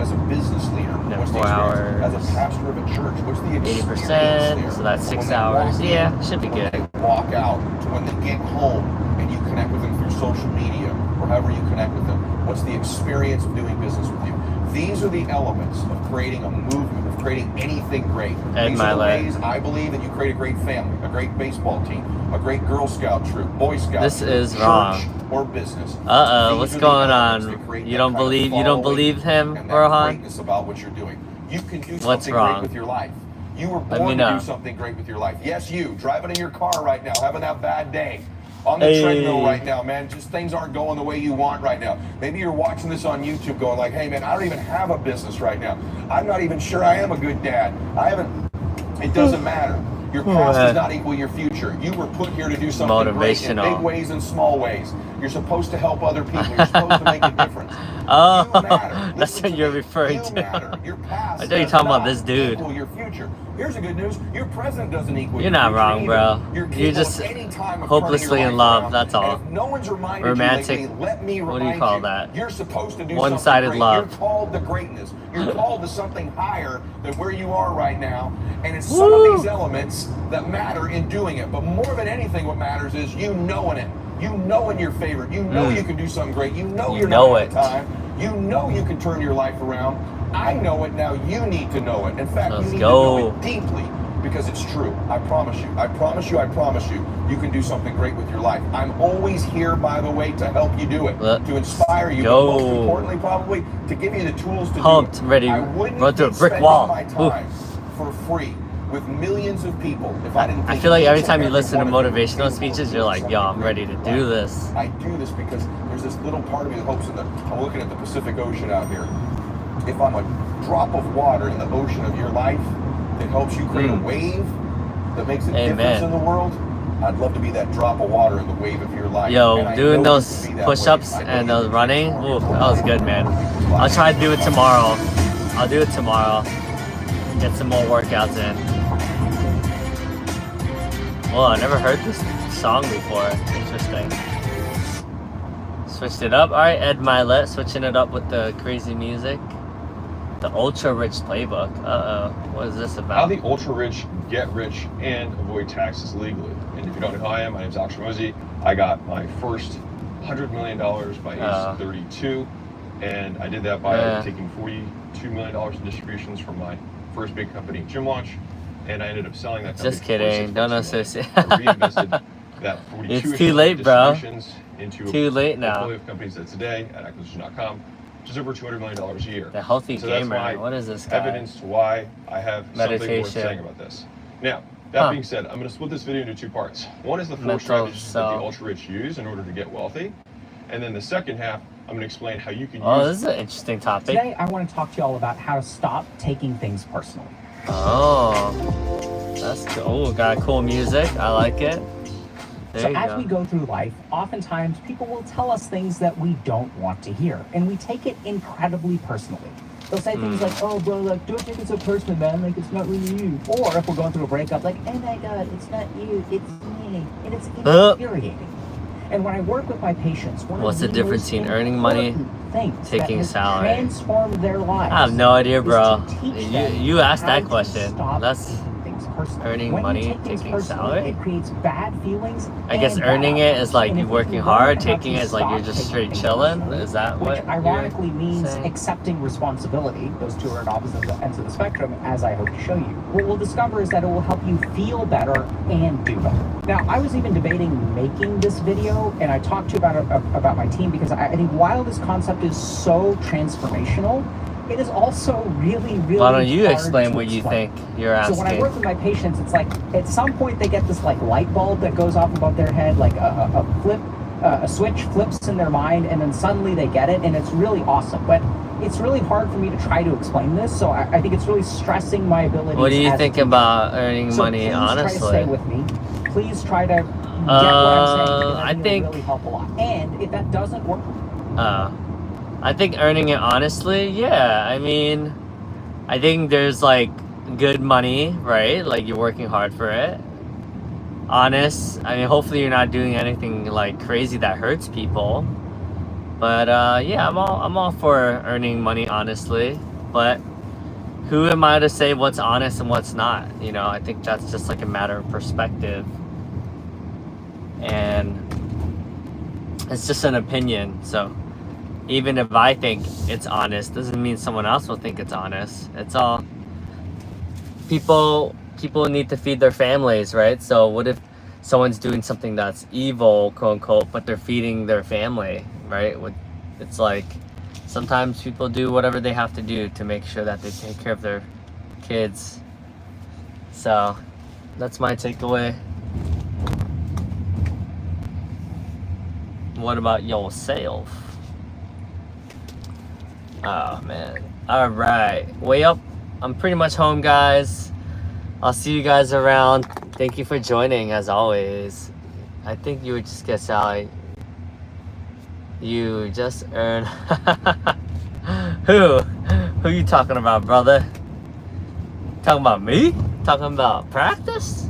As a business leader, then 4 hours. As a pastor of a church, what's the 80%, so that's 6 hours. Yeah, should be good. When they walk out to when they get home and you connect with them through social media or however you connect with them, what's the experience of doing business with you? These are the elements of creating a movement, of creating anything great. These are the ways I believe that you create a great family, a great baseball team, a great Girl Scout troop, Boy Scout This troop, is church wrong. Or business. What's going on? You don't believe him, Rohan? About what you're doing. You can do What's something wrong? great with your life. You were born to do something great with your life. Yes, you driving in your car right now, having that bad day. On the treadmill right now, man, just things aren't going the way you want right now. Maybe you're watching this on YouTube going like, hey man, I don't even have a business right now. I'm not even sure I am a good dad. It doesn't matter. Your past does not equal your future. You were put here to do something great in big ways and small ways. You're supposed to help other people. You're supposed to make a difference. Oh, you matter. that's what you're referring to. Matter. Your past I thought you're talking about this dude. Your future. Here's the good news. Your present doesn't equal You're your not future wrong, either. bro. You're just hopelessly in love. That's all. No one's reminded romantic. You lately, let me what do you remind call you, that? You're supposed to do one-sided something great. love. You're called to greatness. You're called to something higher than where you are right now. And it's some of these elements that matter in doing it. But more than anything, what matters is you knowing it. You knowing your favorite. You know you can do something great. You know you're not out of time. You know you can turn your life around. I know it now. You need to know it. In fact, Let's you need go. to know it deeply because it's true. I promise you. I promise you. I promise you. You can do something great with your life. I'm always here, by the way, to help you do it, to inspire you, but most importantly, probably to give you the tools to do it. Ready, I wouldn't run through a be brick spending wall. my time for free with millions of people if I didn't. I feel like every time you listen to motivational speeches, you're like, yo, I'm ready to do this. I do this because there's this little part of me that hopes I'm looking at the Pacific Ocean out here. If I'm a drop of water in the ocean of your life that helps you create a wave that makes a difference in the world, I'd love to be that drop of water in the wave of your life. Yo, doing those push-ups and those running, ooh, that was good, man. I'll try to do it tomorrow. I'll do it tomorrow. Get some more workouts in. Well, I never heard this song before. Interesting. Switched it up. Alright, Ed Milet, switching it up with the crazy music. The Ultra Rich Playbook. Uh-oh. What is this about? How the ultra rich get rich and avoid taxes legally. And if you don't know who I am, my name's Alex Ramosi. I got my first $100 million by age 32. And I did that by taking $42 million in distributions from my first big company, Gym Launch. And I ended up selling that company. Just kidding. Don't associate. I reinvested that 42 It's too late, bro. Into too late now. portfolio of companies that today at acquisition.com, which is over $200 million a year. The healthy so gamer. That's what is this guy? Evidence to why I have something worth saying about this. Now, that being said, I'm going to split this video into two parts. One is the four strategies that the ultra rich use in order to get wealthy, and then the second half, I'm going to explain how you can use. Oh, this is an interesting topic. Today, I want to talk to you all about how to stop taking things personally. Oh, that's cool. Got cool music. I like it. So as we go through life, oftentimes people will tell us things that we don't want to hear, and we take it incredibly personally. They'll say things like, oh, bro, like, don't take it so personally, man, like, it's not really you. Or if we're going through a breakup, like, oh my God, it's not you, it's me. And it's infuriating. And when I work with my patients, what's the difference between earning money, taking a salary? Transform their lives. I have no idea, bro. You asked that question. That's earning money, taking salary. It creates bad feelings. I guess earning it is like you working hard. Taking it is like you're just straight chilling. Is that what? Which ironically means accepting responsibility. Those two are at opposite ends of the spectrum, as I hope to show you. What we'll discover is that it will help you feel better and do better. Now, I was even debating making this video, and I talked to you about my team because I think while this concept is so transformational, it is also really, really Why don't you hard explain to what you explain. think you're asking? So when I work with my patients, it's like at some point they get this like light bulb that goes off above their head, like a switch flips in their mind, and then suddenly they get it, and it's really awesome. But it's really hard for me to try to explain this, so I think it's really stressing my ability. What do you think about earning money, honestly? Try to stay with me. Please try to get what I'm saying, because I think it'll really help a lot. And if that doesn't work, I think earning it honestly, yeah. I mean, I think there's like good money, right? Like you're working hard for it. Honest, I mean, hopefully you're not doing anything like crazy that hurts people. But yeah, I'm all for earning money honestly. But who am I to say what's honest and what's not? You know, I think that's just like a matter of perspective. And it's just an opinion, so even if I think it's honest, doesn't mean someone else will think it's honest. It's all people need to feed their families, right? So what if someone's doing something that's evil, quote unquote, but they're feeding their family, right? It's like sometimes people do whatever they have to do to make sure that they take care of their kids. So that's my takeaway. What about yourself? Oh man. Alright. Way up. I'm pretty much home, guys. I'll see you guys around. Thank you for joining as always. I think you would just get Sally. You just earned Who you talking about, brother? Talking about me? Talking about practice?